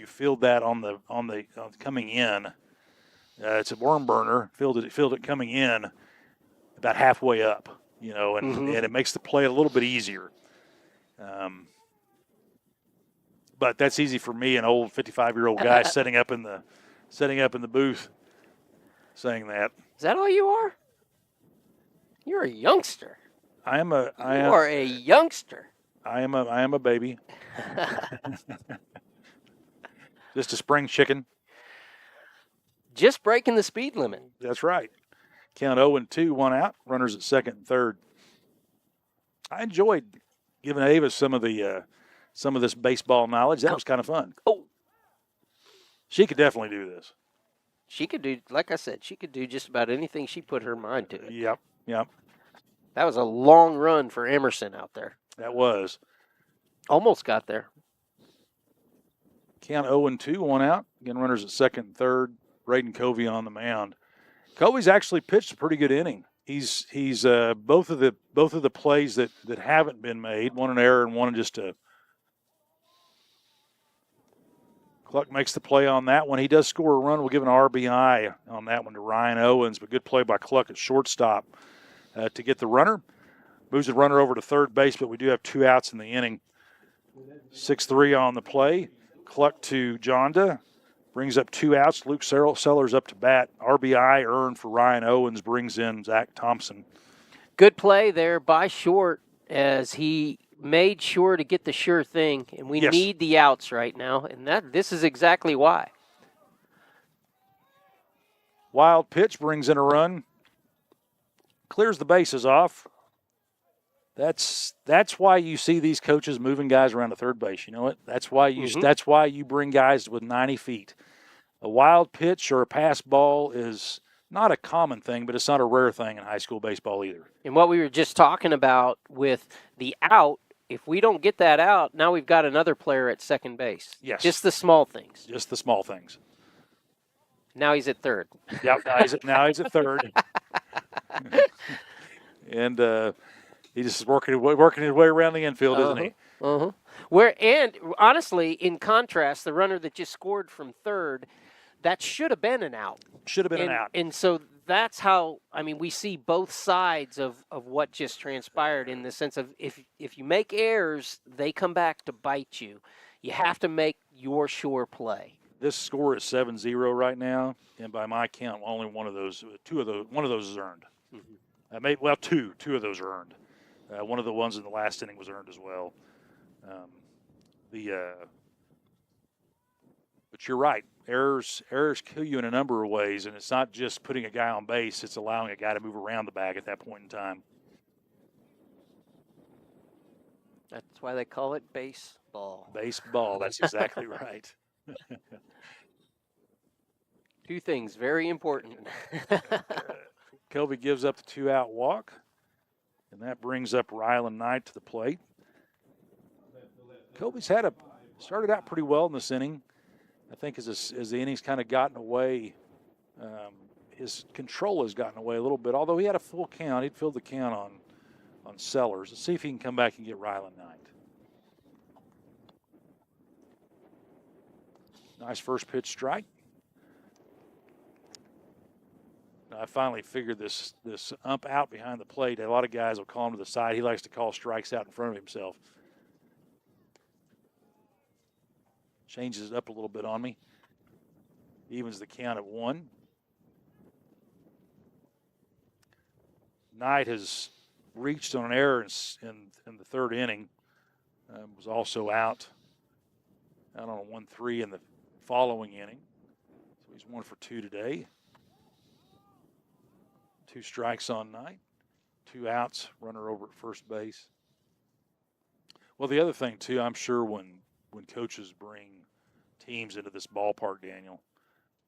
field that on the coming in. It's a worm burner. Field it coming in about halfway up. You know, and it makes the play a little bit easier. But that's easy for me, an old 55-year-old guy setting up in the booth, saying that. Is that all you are? You're a youngster. You are a youngster. I am a baby. Just a spring chicken. Just breaking the speed limit. That's right. Count 0-2, 1 out. Runners at second and third. I enjoyed giving Ava some of this baseball knowledge. That was kind of fun. Oh. She could definitely do this. She could do, like I said, she could do just about anything she put her mind to. Yep. That was a long run for Emerson out there. That was. Almost got there. Count 0-2, 1 out. Again, runners at second and third. Braden Covey on the mound. Covey's actually pitched a pretty good inning. He's both of the plays that haven't been made, one an error and one just a. Cluck makes the play on that one. He does score a run. We'll give an RBI on that one to Ryan Owens, but good play by Cluck at shortstop to get the runner. Moves the runner over to third base, but we do have 2 outs in the inning. 6-3 on the play. Cluck to Jonda. Brings up 2 outs. Luke Sellers up to bat. RBI earned for Ryan Owens. Brings in Zach Thompson. Good play there by Short as he made sure to get the sure thing. And we need the outs right now. And this is exactly why. Wild pitch brings in a run. Clears the bases off. That's why you see these coaches moving guys around to third base. You know what? That's why you bring guys with 90 feet. A wild pitch or a pass ball is not a common thing, but it's not a rare thing in high school baseball either. And what we were just talking about with the out, if we don't get that out, now we've got another player at second base. Yes. Just the small things. Just the small things. Now he's at third. Yep. Now he's at third. And he just is working his way around the infield, isn't he? And honestly, in contrast, the runner that just scored from third, that should have been an out. Should have been an out. And so that's how, we see both sides of what just transpired in the sense of if you make errors, they come back to bite you. You have to make your sure play. This score is 7-0 right now, and by my count, only one of those is earned. Two of those are earned. One of the ones in the last inning was earned as well. But you're right. Errors kill you in a number of ways, and it's not just putting a guy on base. It's allowing a guy to move around the bag at that point in time. That's why they call it baseball. Baseball, that's exactly right. Two things very important. Kobe gives up the 2-out walk, and that brings up Rylan Knight to the plate. Kobe's started out pretty well in this inning. I think as the innings kind of gotten away, his control has gotten away a little bit. Although he had a full count, he'd filled the count on Sellers. Let's see if he can come back and get Rylan Knight. Nice first pitch strike. I finally figured this ump out behind the plate. A lot of guys will call him to the side. He likes to call strikes out in front of himself. Changes it up a little bit on me. Evens the count at 1. Knight has reached on an error in the third inning. Was also out on a 1-3 in the following inning. So he's 1 for 2 today. 2 strikes on Knight. 2 outs, runner over at first base. Well, the other thing, too, I'm sure when coaches bring teams into this ballpark, Daniel,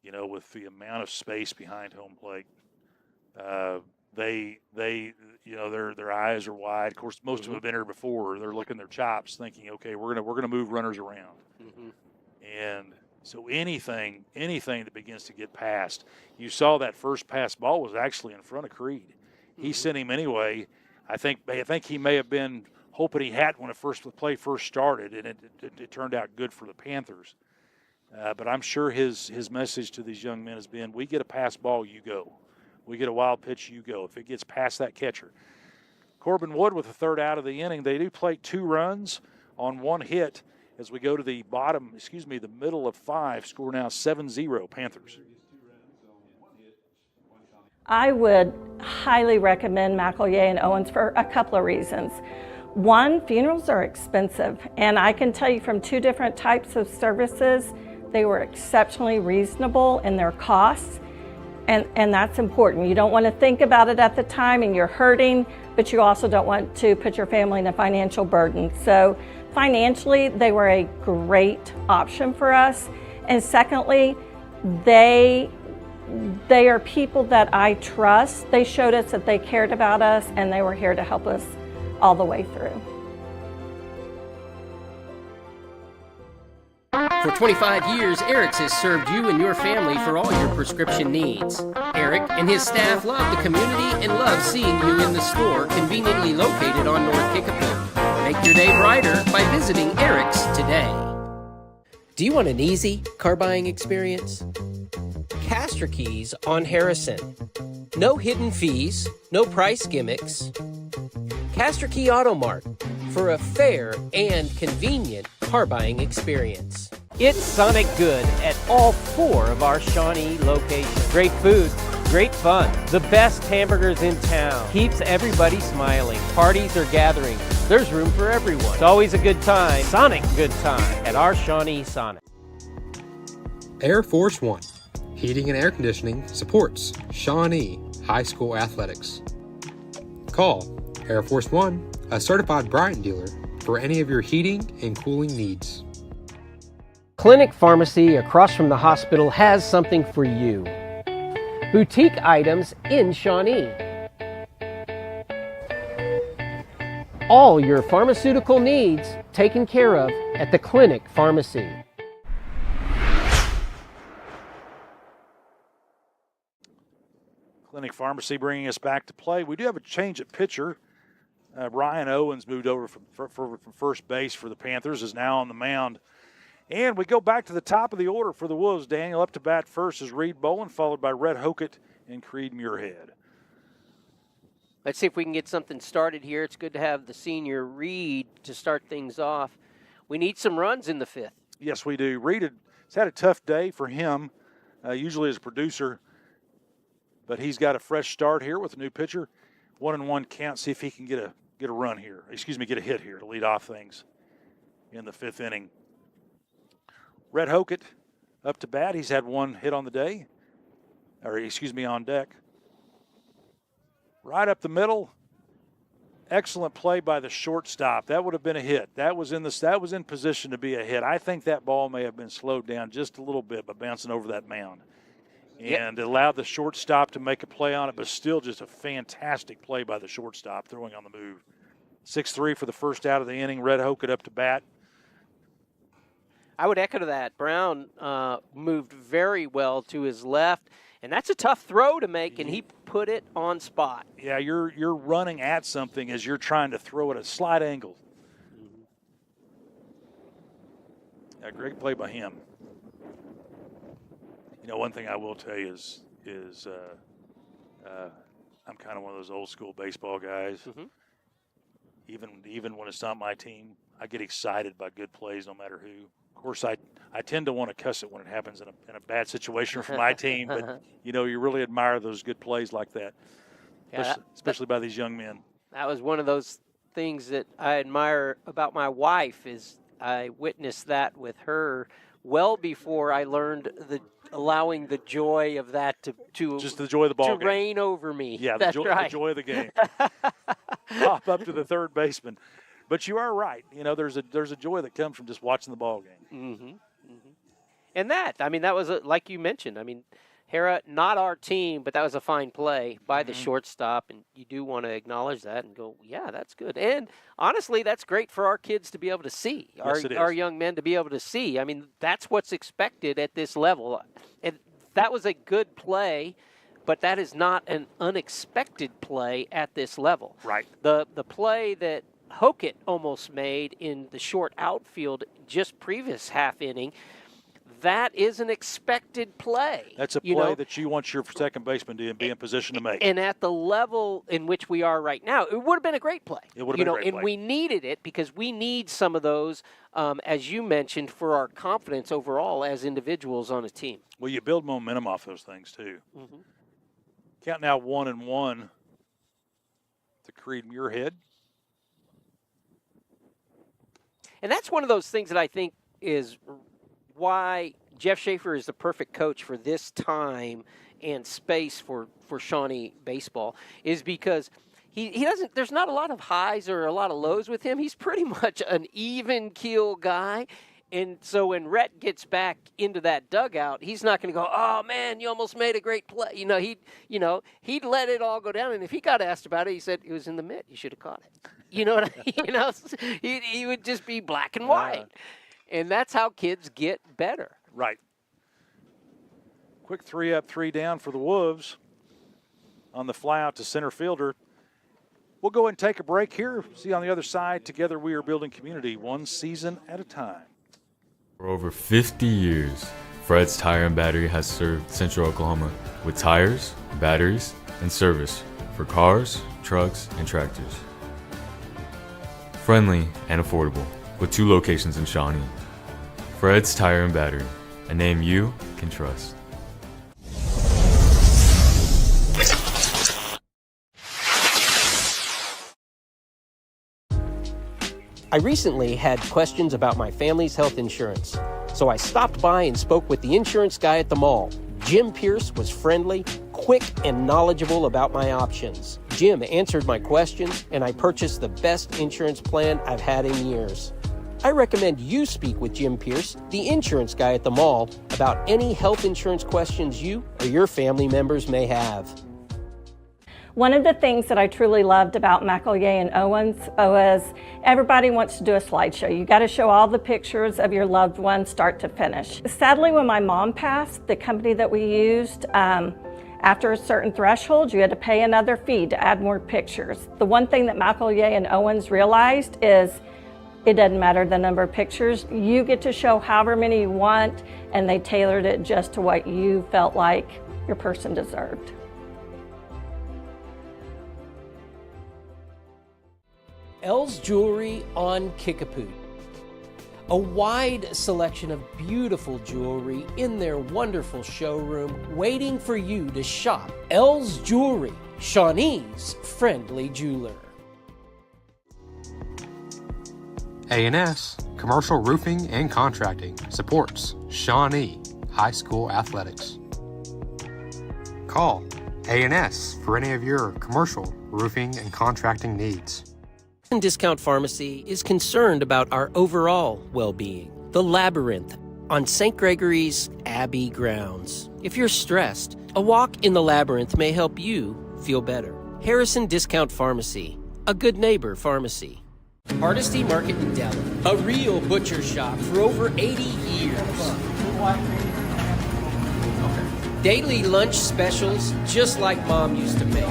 with the amount of space behind home plate, their eyes are wide. Of course, most of them have been here before. They're licking their chops, thinking, okay, we're gonna move runners around, and so anything that begins to get past. You saw that first pass ball was actually in front of Creed. He sent him anyway. I think he may have been hoping he had when the play first started, and it turned out good for the Panthers. But I'm sure his message to these young men has been, we get a pass ball, you go. We get a wild pitch, you go. If it gets past that catcher. Corbin Wood with the 3rd out of the inning. They do plate 2 runs on 1 hit as we go to the middle of 5. Score now 7-0 Panthers. I would highly recommend McElroy and Owens for a couple of reasons. One, funerals are expensive, and I can tell you from 2 different types of services, they were exceptionally reasonable in their costs, and that's important. You don't want to think about it at the time and you're hurting, but you also don't want to put your family in a financial burden. So financially, they were a great option for us. And secondly, they are people that I trust. They showed us that they cared about us, and they were here to help us all the way through. For 25 years, Eric's has served you and your family for all your prescription needs. Eric and his staff love the community and love seeing you in the store conveniently located on North Kickapoo. Make your day brighter by visiting Eric's today. Do you want an easy car buying experience? Castor Keys on Harrison. No hidden fees, no price gimmicks. Castor Key Auto Mart for a fair and convenient car buying experience. It's Sonic Good at all 4 of our Shawnee locations. Great food, great fun, the best hamburgers in town. Keeps everybody smiling. Parties or gatherings, there's room for everyone. It's always a good time, Sonic good time, at our Shawnee Sonic. Air Force One, heating and air conditioning supports Shawnee High School athletics. Call Air Force One, a certified Bryant dealer, for any of your heating and cooling needs. Clinic Pharmacy across from the hospital has something for you. Boutique items in Shawnee. All your pharmaceutical needs taken care of at the Clinic Pharmacy. Clinic Pharmacy bringing us back to play. We do have a change at pitcher. Ryan Owens moved over from first base for the Panthers, is now on the mound. And we go back to the top of the order for the Wolves. Daniel, up to bat first is Reed Bowen, followed by Red Hokett and Creed Muirhead. Let's see if we can get something started here. It's good to have the senior Reed to start things off. We need some runs in the 5th. Yes, we do. Reed has had a tough day for him, usually as a producer, but he's got a fresh start here with a new pitcher. 1-1 count. See if he can get a run here. Get a hit here to lead off things in the 5th inning. Red Hokett up to bat. He's had one hit on the day, on deck. Right up the middle. Excellent play by the shortstop. That would have been a hit. That was in position to be a hit. I think that ball may have been slowed down just a little bit by bouncing over that mound. And it allowed the shortstop to make a play on it, but still just a fantastic play by the shortstop, throwing on the move. 6-3 for the first out of the inning. Red Hoke up to bat. I would echo that. Brown moved very well to his left, and that's a tough throw to make, and he put it on spot. Yeah, you're running at something as you're trying to throw at a slight angle. A great play by him. You know, one thing I will tell you is I'm kind of one of those old school baseball guys. Even when it's not my team, I get excited by good plays no matter who. Of course, I tend to want to cuss it when it happens in a bad situation for my team, but, you know, you really admire those good plays like that, especially by these young men. That was one of those things that I admire about my wife is I witnessed that with her well before I learned allowing the joy of that to just the joy of the ball game. Reign over me. Yeah, That's right. The joy of the game. Pop up to the third baseman. But you are right. You know, there's a joy that comes from just watching the ball game. And that was, like you mentioned, Harrah, not our team, but that was a fine play by the shortstop, and you do want to acknowledge that and go, yeah, that's good. And honestly, that's great for our kids to be able to see, our young men to be able to see. That's what's expected at this level. And that was a good play, but that is not an unexpected play at this level. Right. The play that Hokett almost made in the short outfield just previous half inning, that is an expected play. That's a play that you want your second baseman to be in position to make. And at the level in which we are right now, it would have been a great play. It would have been a great play. And we needed it because we need some of those, as you mentioned, for our confidence overall as individuals on a team. Well, you build momentum off those things, too. Count now 1-1 to Creed Muirhead. And that's one of those things that I think is why Jeff Schaefer is the perfect coach for this time and space for Shawnee baseball is because he doesn't, there's not a lot of highs or a lot of lows with him. He's pretty much an even keel guy. And so when Rhett gets back into that dugout, he's not going to go, oh man, you almost made a great play. He'd let it all go down. And if he got asked about it, he said it was in the mitt. You should have caught it. You know what I mean? He would just be black and white. And that's how kids get better. Right. Quick 3 up, 3 down for the Wolves on the fly out to center fielder. We'll go and take a break here. See you on the other side. Together we are building community one season at a time. For over 50 years, Fred's Tire and Battery has served Central Oklahoma with tires, batteries, and service for cars, trucks, and tractors. Friendly and affordable, with 2 locations in Shawnee. Fred's Tire and Battery, a name you can trust. I recently had questions about my family's health insurance, so I stopped by and spoke with the insurance guy at the mall. Jim Pierce was friendly, quick, and knowledgeable about my options. Jim answered my questions, and I purchased the best insurance plan I've had in years. I recommend you speak with Jim Pierce, the insurance guy at the mall, about any health insurance questions you or your family members may have. One of the things that I truly loved about McElroy and Owens was everybody wants to do a slideshow. You got to show all the pictures of your loved ones start to finish. Sadly, when my mom passed, the company that we used, after a certain threshold, you had to pay another fee to add more pictures. The one thing that McElroy and Owens realized is it doesn't matter the number of pictures. You get to show however many you want, and they tailored it just to what you felt like your person deserved. Elle's Jewelry on Kickapoo. A wide selection of beautiful jewelry in their wonderful showroom waiting for you to shop. Elle's Jewelry, Shawnee's friendly jeweler. A&S Commercial Roofing and Contracting supports Shawnee, high school athletics. Call A&S for any of your commercial, roofing, and contracting needs. Discount Pharmacy is concerned about our overall well-being. The Labyrinth on St. Gregory's Abbey grounds. If you're stressed, a walk in the Labyrinth may help you feel better. Harrison Discount Pharmacy, a good neighbor pharmacy. Hardesty Market in Delhi, a real butcher shop for over 80 years. Daily lunch specials just like Mom used to make.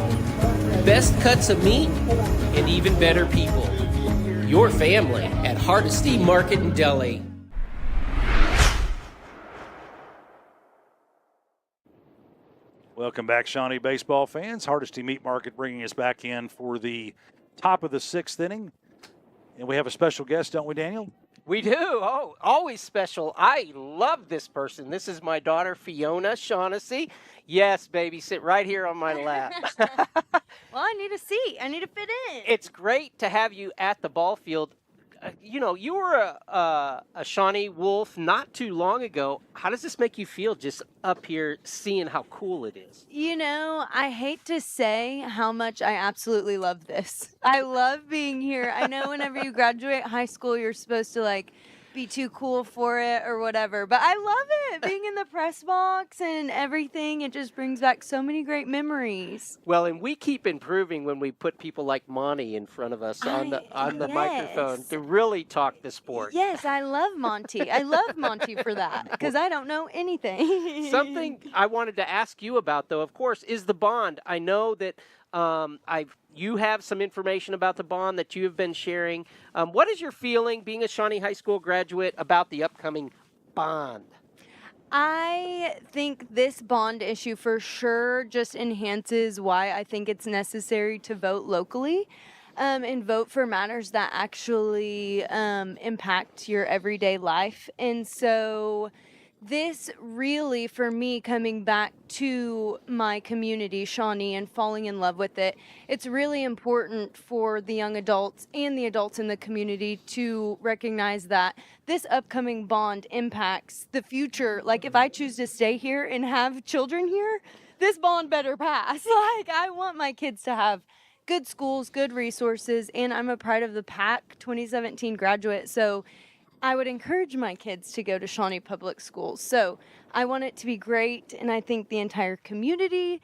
Best cuts of meat and even better people. Your family at Hardesty Market in Delhi. Welcome back, Shawnee baseball fans. Hardesty Meat Market bringing us back in for the top of the 6th inning. And we have a special guest, don't we, Daniel? We do. Oh, always special. I love this person. This is my daughter, Fiona Shaughnessy. Yes, baby, sit right here on my lap. Well, I need a seat. I need to fit in. It's great to have you at the ball field. You were a Shawnee Wolf not too long ago. How does this make you feel just up here seeing how cool it is? I hate to say how much I absolutely love this. I love being here. I know whenever you graduate high school, you're supposed to be too cool for it or whatever. But I love it, being in the press box and everything. It just brings back so many great memories. Well, and we keep improving when we put people like Monty in front of us on the microphone to really talk the sport. Yes, I love Monty. I love Monty for that because I don't know anything. Something I wanted to ask you about, though, of course, is the bond. I know that you have some information about the bond that you have been sharing. What is your feeling, being a Shawnee High School graduate, about the upcoming bond? I think this bond issue for sure just enhances why I think it's necessary to vote locally and vote for matters that actually impact your everyday life. And so this really, for me, coming back to my community, Shawnee, and falling in love with it, it's really important for the young adults and the adults in the community to recognize that this upcoming bond impacts the future. Like, if I choose to stay here and have children here, this bond better pass. I want my kids to have good schools, good resources, and I'm a Pride of the Pack 2017 graduate, so I would encourage my kids to go to Shawnee Public Schools. So I want it to be great, and I think the entire community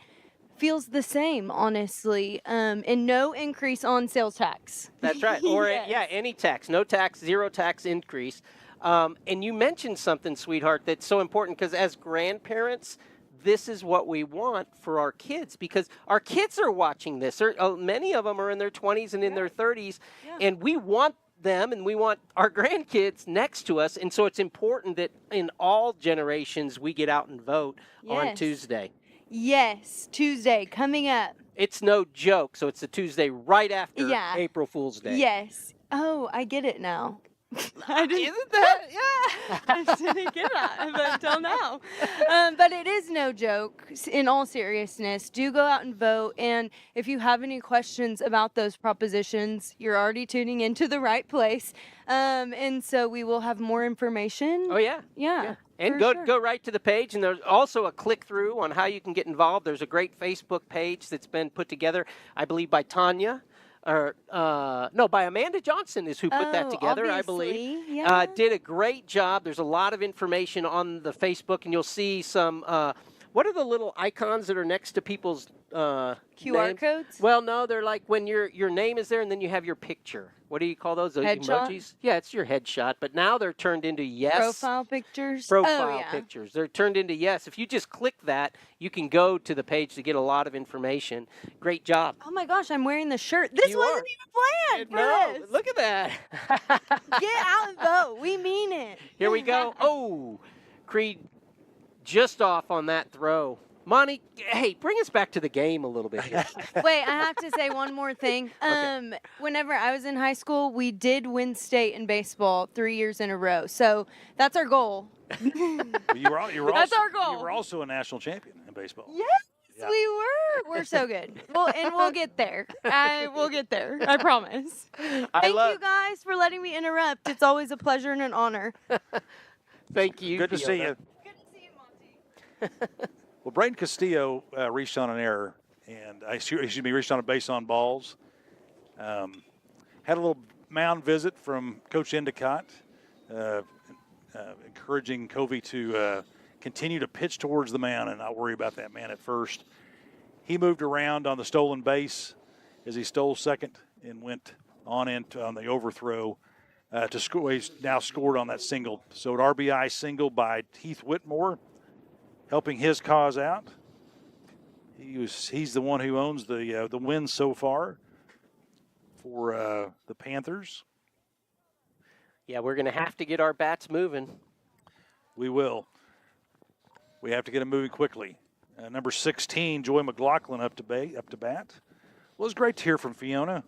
feels the same, honestly, and no increase on sales tax. That's right. Or, Yes. any tax. No tax, zero tax increase. And you mentioned something, sweetheart, that's so important because as grandparents, this is what we want for our kids because our kids are watching this. Many of them are in their 20s and in their 30s, and we want them and we want our grandkids next to us, and so it's important that in all generations we get out and vote on Tuesday. Yes, Tuesday coming up. It's no joke, so it's the Tuesday right after April Fool's Day. Yes. Oh, I get it now. Isn't that? Yeah. I just didn't get that until now. But it is no joke. In all seriousness, do go out and vote. And if you have any questions about those propositions, you're already tuning into the right place. And so we will have more information. Oh, yeah. Yeah. And go right to the page. And there's also a click-through on how you can get involved. There's a great Facebook page that's been put together, I believe, by Tanya. By Amanda Johnson is who put that together, I believe. Yeah. Did a great job. There's a lot of information on the Facebook, and you'll see some, what are the little icons that are next to people's QR names? codes? Well, no, they're like when your name is there and then you have your picture. What do you call those? Headshot? Emojis? Yeah, it's your headshot. But now they're turned into Profile pictures? Profile pictures. They're turned into yes. If you just click that, you can go to the page to get a lot of information. Great job. Oh my gosh, I'm wearing the shirt. This wasn't even planned for this. Look at that. Get out and vote. We mean it. Here we go. Oh, Creed just off on that throw. Monty, hey, bring us back to the game a little bit here. Wait, I have to say one more thing. Okay. Whenever I was in high school, we did win state in baseball 3 years in a row. So that's our goal. That's our goal. You were also a national champion in baseball. Yes, we were. We're so good. We'll get there. We'll get there. I promise. Thank you guys for letting me interrupt. It's always a pleasure and an honor. Thank you. Good to see you. Good to see you, Monty. Well, Braden Castillo reached on an error, and reached on a base on balls. Had a little mound visit from Coach Endicott, encouraging Covey to continue to pitch towards the mound and not worry about that man at first. He moved around on the stolen base as he stole second and went on the overthrow to score. He's now scored on that single. So an RBI single by Heath Whitmore, helping his cause out. He's the one who owns the win so far for the Panthers. Yeah, we're going to have to get our bats moving. We will. We have to get them moving quickly. Number 16, Joy McLaughlin up to bat. Well, it was great to hear from Fiona.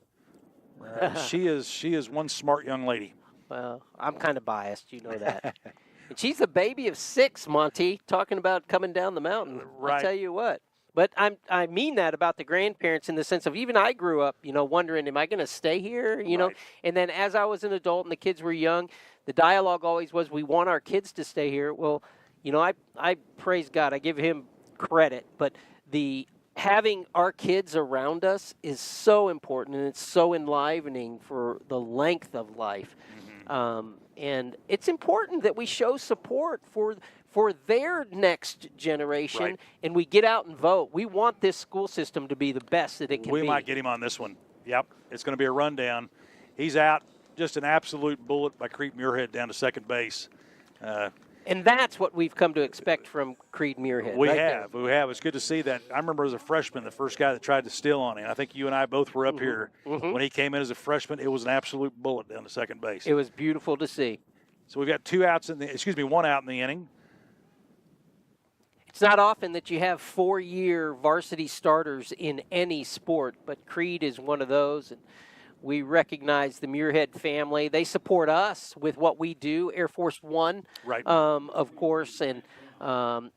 She is one smart young lady. Well, I'm kind of biased, you know that. And she's a baby of 6, Monty, talking about coming down the mountain. Right. I tell you what. But I mean that about the grandparents in the sense of even I grew up, wondering, am I going to stay here? Right. And then as I was an adult and the kids were young, the dialogue always was, we want our kids to stay here. Well, I praise God. I give him credit. But having our kids around us is so important, and it's so enlivening for the length of life. Mm-hmm. And it's important that we show support for their next generation, right. And we get out and vote. We want this school system to be the best that it can be. We might get him on this one. Yep, it's going to be a rundown. He's out, just an absolute bullet by Creed Muirhead down to second base. And that's what we've come to expect from Creed Muirhead. We have. It's good to see that. I remember as a freshman, the first guy that tried to steal on him. I think you and I both were up here when he came in as a freshman. It was an absolute bullet down to second base. It was beautiful to see. So we've got one out in the inning. It's not often that you have 4-year varsity starters in any sport, but Creed is one of those. And we recognize the Muirhead family. They support us with what we do, Air Force One, right. Of course, and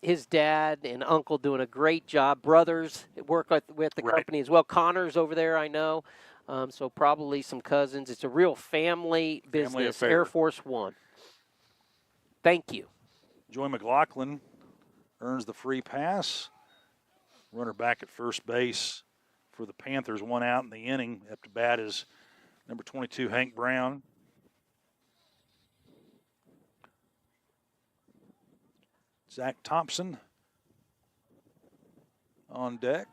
his dad and uncle doing a great job. Brothers work with the company as well. Connor's over there, I know, so probably some cousins. It's a real family business, affair. Air Force One. Thank you. Joy McLaughlin earns the free pass. Runner back at first base for the Panthers, one out in the inning. Up to bat is number 22, Hank Brown. Zach Thompson on deck.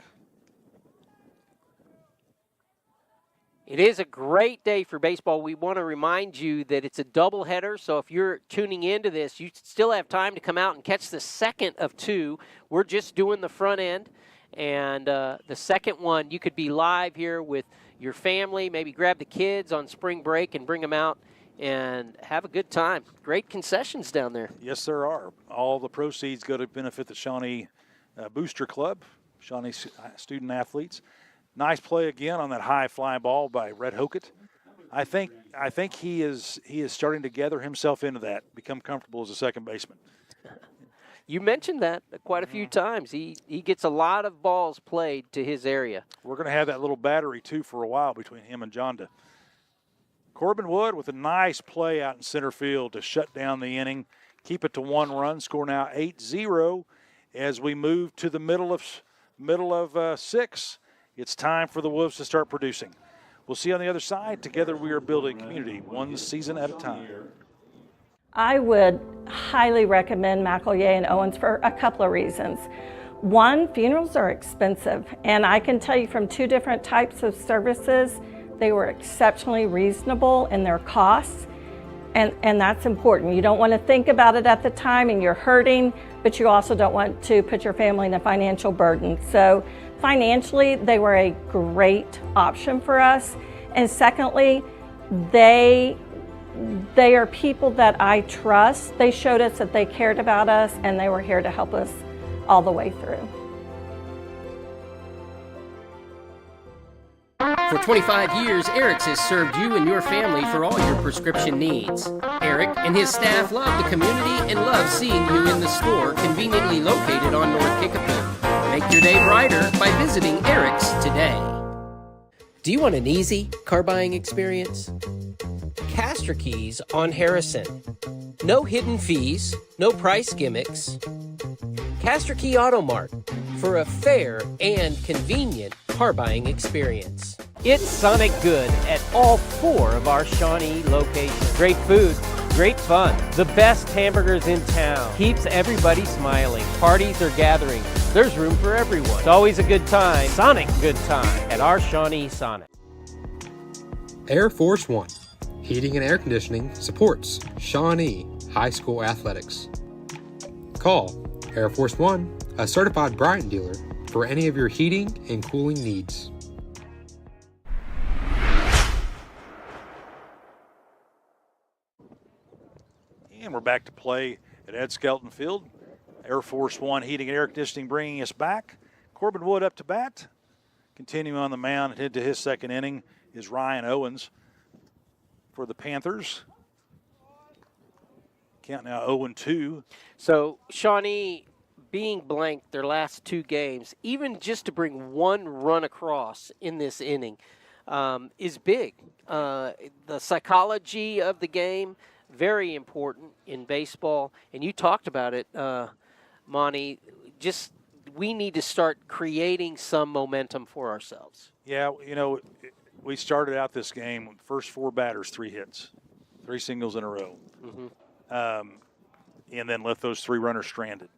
It is a great day for baseball. We want to remind you that it's a doubleheader, so if you're tuning into this, you still have time to come out and catch the second of 2. We're just doing the front end. And the second one, you could be live here with your family, maybe grab the kids on spring break and bring them out and have a good time. Great concessions down there. Yes, there are. All the proceeds go to benefit the Shawnee Booster Club, Shawnee student athletes. Nice play again on that high fly ball by Red Hokett. I think he is starting to gather himself into that, become comfortable as a second baseman. You mentioned that quite a few times. He gets a lot of balls played to his area. We're going to have that little battery, too, for a while between him and Jonda. Corbin Wood with a nice play out in center field to shut down the inning, keep it to 1 run, score now 8-0 as we move to the middle of 6. It's time for the Wolves to start producing. We'll see you on the other side. Together we are building community, one season at a time. I would highly recommend McElroy and Owens for a couple of reasons. One, funerals are expensive, and I can tell you from 2 different types of services, they were exceptionally reasonable in their costs, and that's important. You don't want to think about it at the time and you're hurting, but you also don't want to put your family in a financial burden. So financially, they were a great option for us. And secondly, they are people that I trust. They showed us that they cared about us, and they were here to help us all the way through. For 25 years, Eric's has served you and your family for all your prescription needs. Eric and his staff love the community and love seeing you in the store conveniently located on North Kickapoo. Make your day brighter by visiting Eric's today. Do you want an easy car buying experience? Castor Keys on Harrison. No hidden fees, no price gimmicks. Pastor Key Auto Mart for a fair and convenient car buying experience. It's Sonic Good at all 4 of our Shawnee locations. Great food, great fun, the best hamburgers in town. Keeps everybody smiling. Parties or gatherings, there's room for everyone. It's always a good time, Sonic good time, at our Shawnee Sonic. Air Force One, heating and air conditioning supports Shawnee High School athletics. Call Air Force One, a certified Bryant dealer, for any of your heating and cooling needs. And we're back to play at Ed Skelton Field. Air Force One heating and air conditioning bringing us back. Corbin Wood up to bat. Continuing on the mound, head to his second inning is Ryan Owens for the Panthers. Count now 0-2. So Shawnee being blanked their last 2 games, even just to bring 1 run across in this inning is big. The psychology of the game, very important in baseball. And you talked about it, Monty, just we need to start creating some momentum for ourselves. Yeah, you know, we started out this game with the first 4 batters, 3 hits, 3 singles in a row. And then left those 3 runners stranded.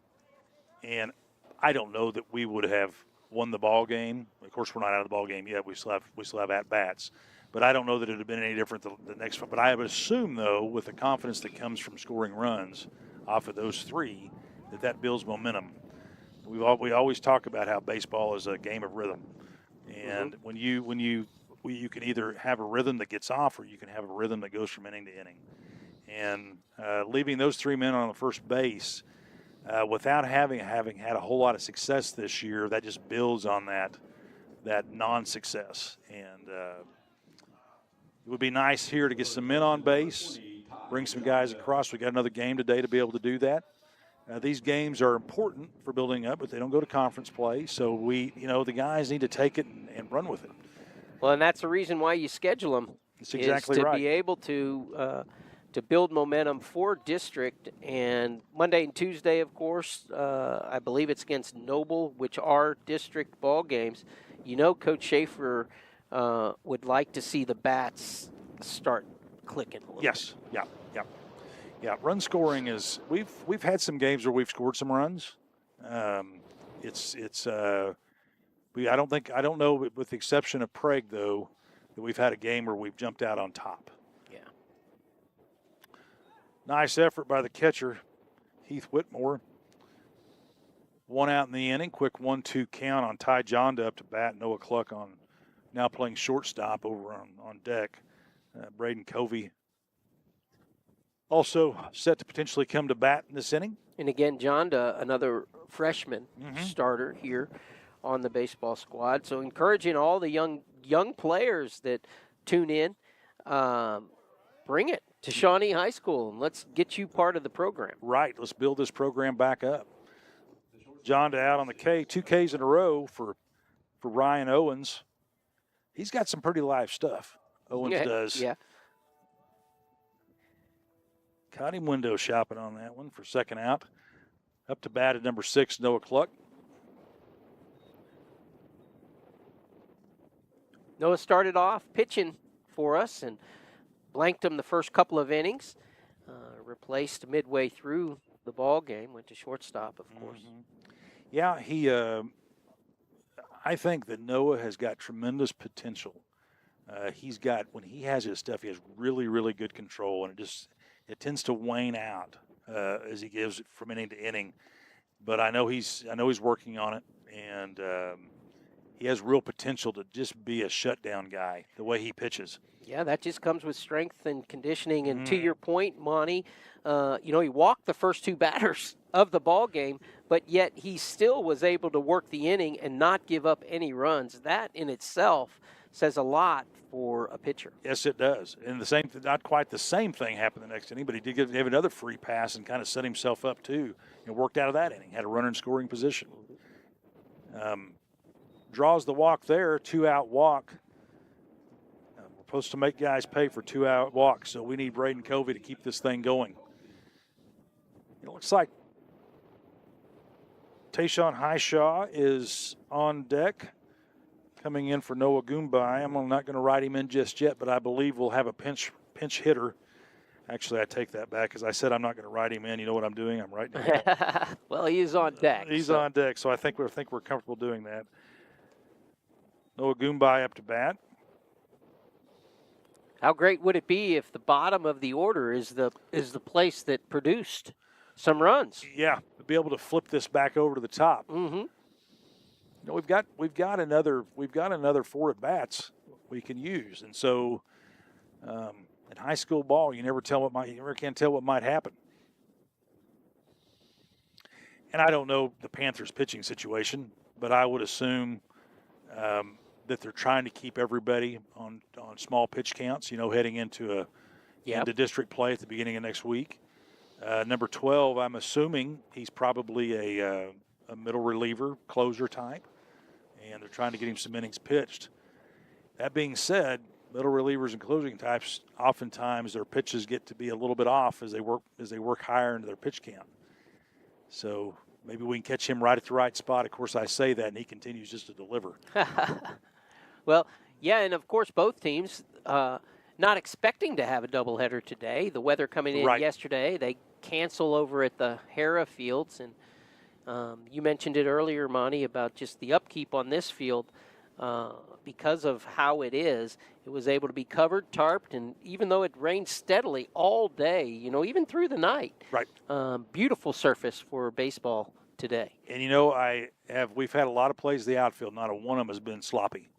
And I don't know that we would have won the ball game. Of course, we're not out of the ball game yet. We still have at bats. But I don't know that it would have been any different the next one. But I would assume, though, with the confidence that comes from scoring runs off of those 3, that builds momentum. We always talk about how baseball is a game of rhythm, and when you can either have a rhythm that gets off, or you can have a rhythm that goes from inning to inning. And leaving those 3 men on the first base without having had a whole lot of success this year, that just builds on that non-success. And it would be nice here to get some men on base, bring some guys across. We got another game today to be able to do that. These games are important for building up, but they don't go to conference play. So the guys need to take it and run with it. Well, and that's the reason why you schedule them. That's exactly is to right. be able to build momentum for district. And Monday and Tuesday, of course, I believe it's against Noble, which are district ball games. You know, Coach Schaefer would like to see the bats start clicking a little. Yes. Yeah. Run scoring is we've had some games where we've scored some runs. I don't know, with the exception of Prague, though, that we've had a game where we've jumped out on top. Yeah. Nice effort by the catcher, Heath Whitmore. 1 out in the inning. Quick 1-2 count on Ty Jonda up to bat. Noah Cluck now playing shortstop over on deck. Braden Covey also set to potentially come to bat in this inning. And again, Jonda, another freshman starter here on the baseball squad. So encouraging all the young players that tune in, bring it to Shawnee High School and let's get you part of the program. Right, let's build this program back up. Jonda out on the K, 2 Ks in a row for Ryan Owens. He's got some pretty live stuff, Owens does. Yeah. Caught him window shopping on that one for second out. Up to bat at number 6, Noah Cluck. Noah started off pitching for us and blanked him the first couple of innings. Replaced midway through the ball game, went to shortstop, of course. Yeah, I think that Noah has got tremendous potential. When he has his stuff, he has really, really good control, and it tends to wane out as he gives it from inning to inning. But I know he's working on it, and he has real potential to just be a shutdown guy the way he pitches. Yeah, that just comes with strength and conditioning. And to your point, Monty, he walked the first 2 batters of the ball game, but yet he still was able to work the inning and not give up any runs. That in itself says a lot for a pitcher. Yes, it does. And not quite the same thing happened the next inning, but he did give another free pass and kind of set himself up too, and worked out of that inning. Had a runner in scoring position. Draws the walk there, 2-out walk. We're supposed to make guys pay for 2-out walks, so we need Braden Covey to keep this thing going. It looks like Tayshawn Highshaw is on deck, coming in for Noah Goombay. I'm not going to write him in just yet, but I believe we'll have a pinch hitter. Actually, I take that back because I said I'm not going to write him in. You know what I'm doing? I'm writing him in. Well, he is on deck. He's on deck, so I think we're comfortable doing that. Noah Goombay up to bat. How great would it be if the bottom of the order is the place that produced some runs? Yeah, to be able to flip this back over to the top. Mm-hmm. You know, we've got another 4 at bats we can use, and so in high school ball, you never can tell what might happen. And I don't know the Panthers' pitching situation, but I would assume that they're trying to keep everybody on small pitch counts. You know, heading into into district play at the beginning of next week. Number 12, I'm assuming he's probably a middle reliever, closer type, and they're trying to get him some innings pitched. That being said, middle relievers and closing types, oftentimes their pitches get to be a little bit off as they work higher into their pitch count. So maybe we can catch him right at the right spot. Of course, I say that, and he continues just to deliver. Well, yeah, and of course both teams not expecting to have a doubleheader today. The weather coming in yesterday, they cancel over at the Harrah fields, and you mentioned it earlier, Monty, about just the upkeep on this field. Because of how it is, it was able to be covered, tarped, and even though it rained steadily all day, you know, even through the night. Right. Beautiful surface for baseball today. And, you know, we've had a lot of plays in the outfield. Not a one of them has been sloppy.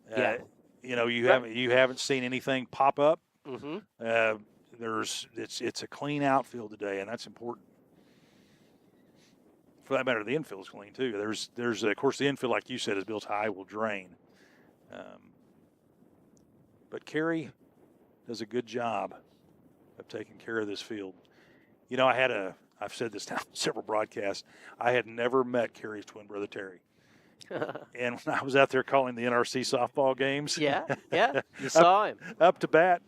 Yeah. You know, you haven't seen anything pop up. Mm-hmm. It's a clean outfield today, and that's important. For that matter, the infield is clean too. There's of course the infield, like you said, is built high, will drain. But Carey does a good job of taking care of this field. You know, I've said this now in several broadcasts. I had never met Carey's twin brother Terry. And when I was out there calling the NRC softball games, you saw him up to bat.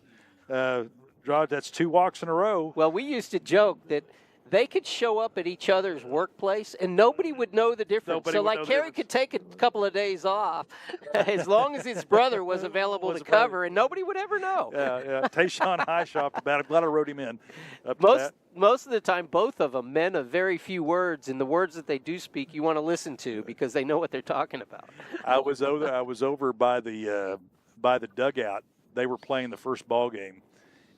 That's 2 walks in a row. Well, we used to joke that they could show up at each other's workplace and nobody would know the difference. So, like, Carey could take a couple of days off as long as his brother was available to cover, and nobody would ever know. Yeah. Tayshawn Highshaw up to bat. I'm glad I wrote him in. Most of the time, both of them, men of very few words, and the words that they do speak, you want to listen to because they know what they're talking about. I was over by the dugout. They were playing the first ball game.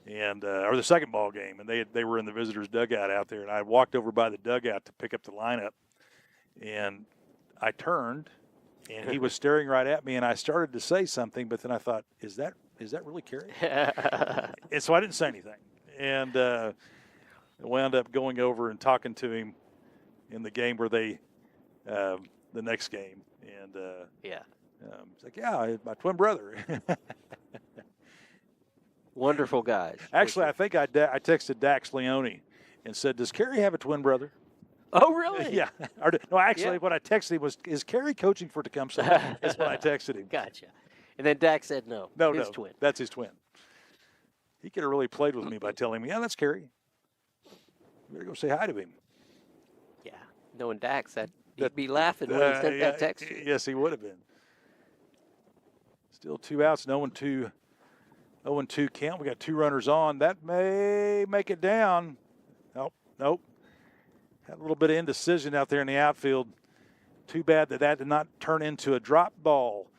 And or the second ball game, and they were in the visitors' dugout out there, and I walked over by the dugout to pick up the lineup, and I turned, and he was staring right at me, and I started to say something, but then I thought, is that really Carey? And so I didn't say anything, and I wound up going over and talking to him in the game where the next game, and it's like, yeah, my twin brother. Wonderful guys. Actually, I think I texted Dax Leone and said, does Carey have a twin brother? Oh, really? Yeah. No, actually, what I texted him was, is Carey coaching for Tecumseh? That's what I texted him. Gotcha. And then Dax said no. His twin. That's his twin. He could have really played with me by telling me, yeah, that's Carey. You better go say hi to him. Yeah. Knowing Dax, he'd be laughing when he sent that text to you. Yes, he would have been. Still 2 outs, 0-2 count. We got 2 runners on. That may make it down. Nope. Had a little bit of indecision out there in the outfield. Too bad that did not turn into a drop ball.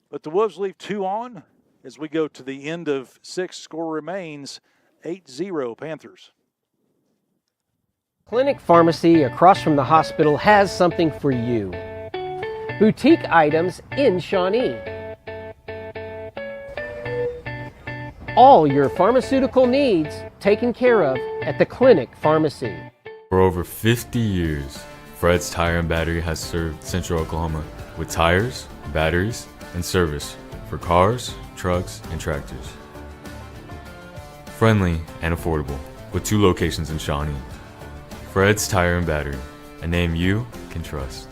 But the Wolves leave 2 on as we go to the end of 6. Score remains 8-0 Panthers. Clinic Pharmacy across from the hospital has something for you. Boutique items in Shawnee. All your pharmaceutical needs taken care of at the Clinic Pharmacy. For over 50 years, Fred's Tire and Battery has served Central Oklahoma with tires, batteries, and service for cars, trucks, and tractors. Friendly and affordable, with 2 locations in Shawnee. Fred's Tire and Battery, a name you can trust.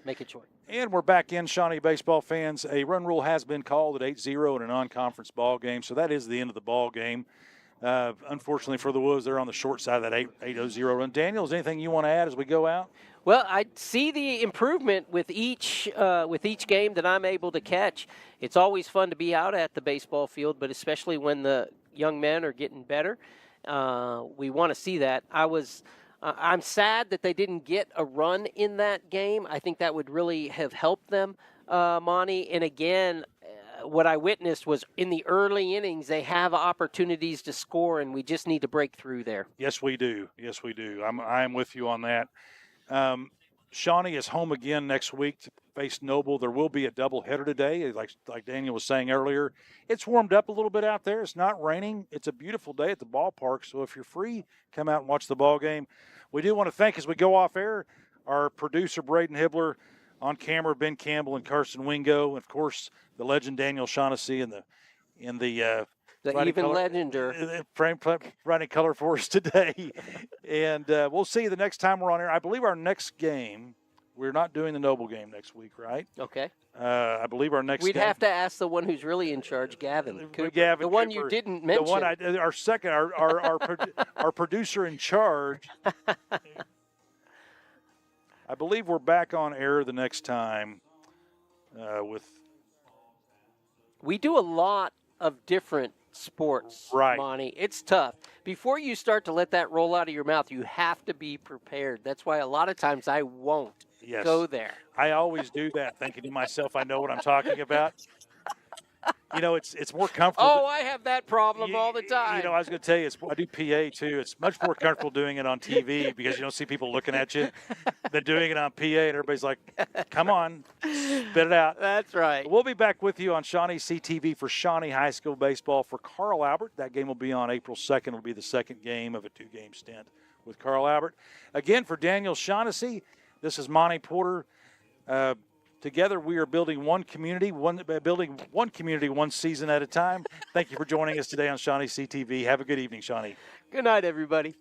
Make it short. And we're back in, Shawnee baseball fans. A run rule has been called at 8-0 in a non-conference ball game, so that is the end of the ball game. Unfortunately for the Wolves, they're on the short side of that 8-0 run. Daniel, is there anything you want to add as we go out? Well, I see the improvement with each game that I'm able to catch. It's always fun to be out at the baseball field, but especially when the young men are getting better, we want to see that. I'm sad that they didn't get a run in that game. I think that would really have helped them, Monty. And again, what I witnessed was in the early innings, they have opportunities to score, and we just need to break through there. Yes, we do. Yes, we do. I'm with you on that. Shawnee is home again next week to face Noble. There will be a doubleheader today, like Daniel was saying earlier. It's warmed up a little bit out there. It's not raining. It's a beautiful day at the ballpark. So if you're free, come out and watch the ball game. We do want to thank, as we go off air, our producer Braden Hibbler, on camera Ben Campbell and Carson Wingo, and of course the legend Daniel Shaughnessy in the even legender frame writing color for us today. And we'll see you the next time we're on air. I believe our next game, we're not doing the Noble game next week, right? Okay. I believe our next We'd game, have to ask the one who's really in charge, Gavin Cooper, the one you didn't mention. The one our producer in charge. I believe we're back on air the next time with. We do a lot of different sports, right, Monty. It's tough. Before you start to let that roll out of your mouth, you have to be prepared. That's why a lot of times I won't go there. I always do that, thinking to myself, I know what I'm talking about. You know, it's more comfortable. Oh, I have that problem all the time. You know, I was going to tell you, I do PA too. It's much more comfortable doing it on TV because you don't see people looking at you than doing it on PA, and everybody's like, come on, spit it out. That's right. We'll be back with you on ShawneeCTV for Shawnee High School baseball for Carl Albert. That game will be on April 2nd. It'll be the second game of a 2-game stint with Carl Albert. Again, for Daniel Shaughnessy, this is Monty Porter. Together, we are building one community, one season at a time. Thank you for joining us today on ShawneeCTV. Have a good evening, Shawnee. Good night, everybody.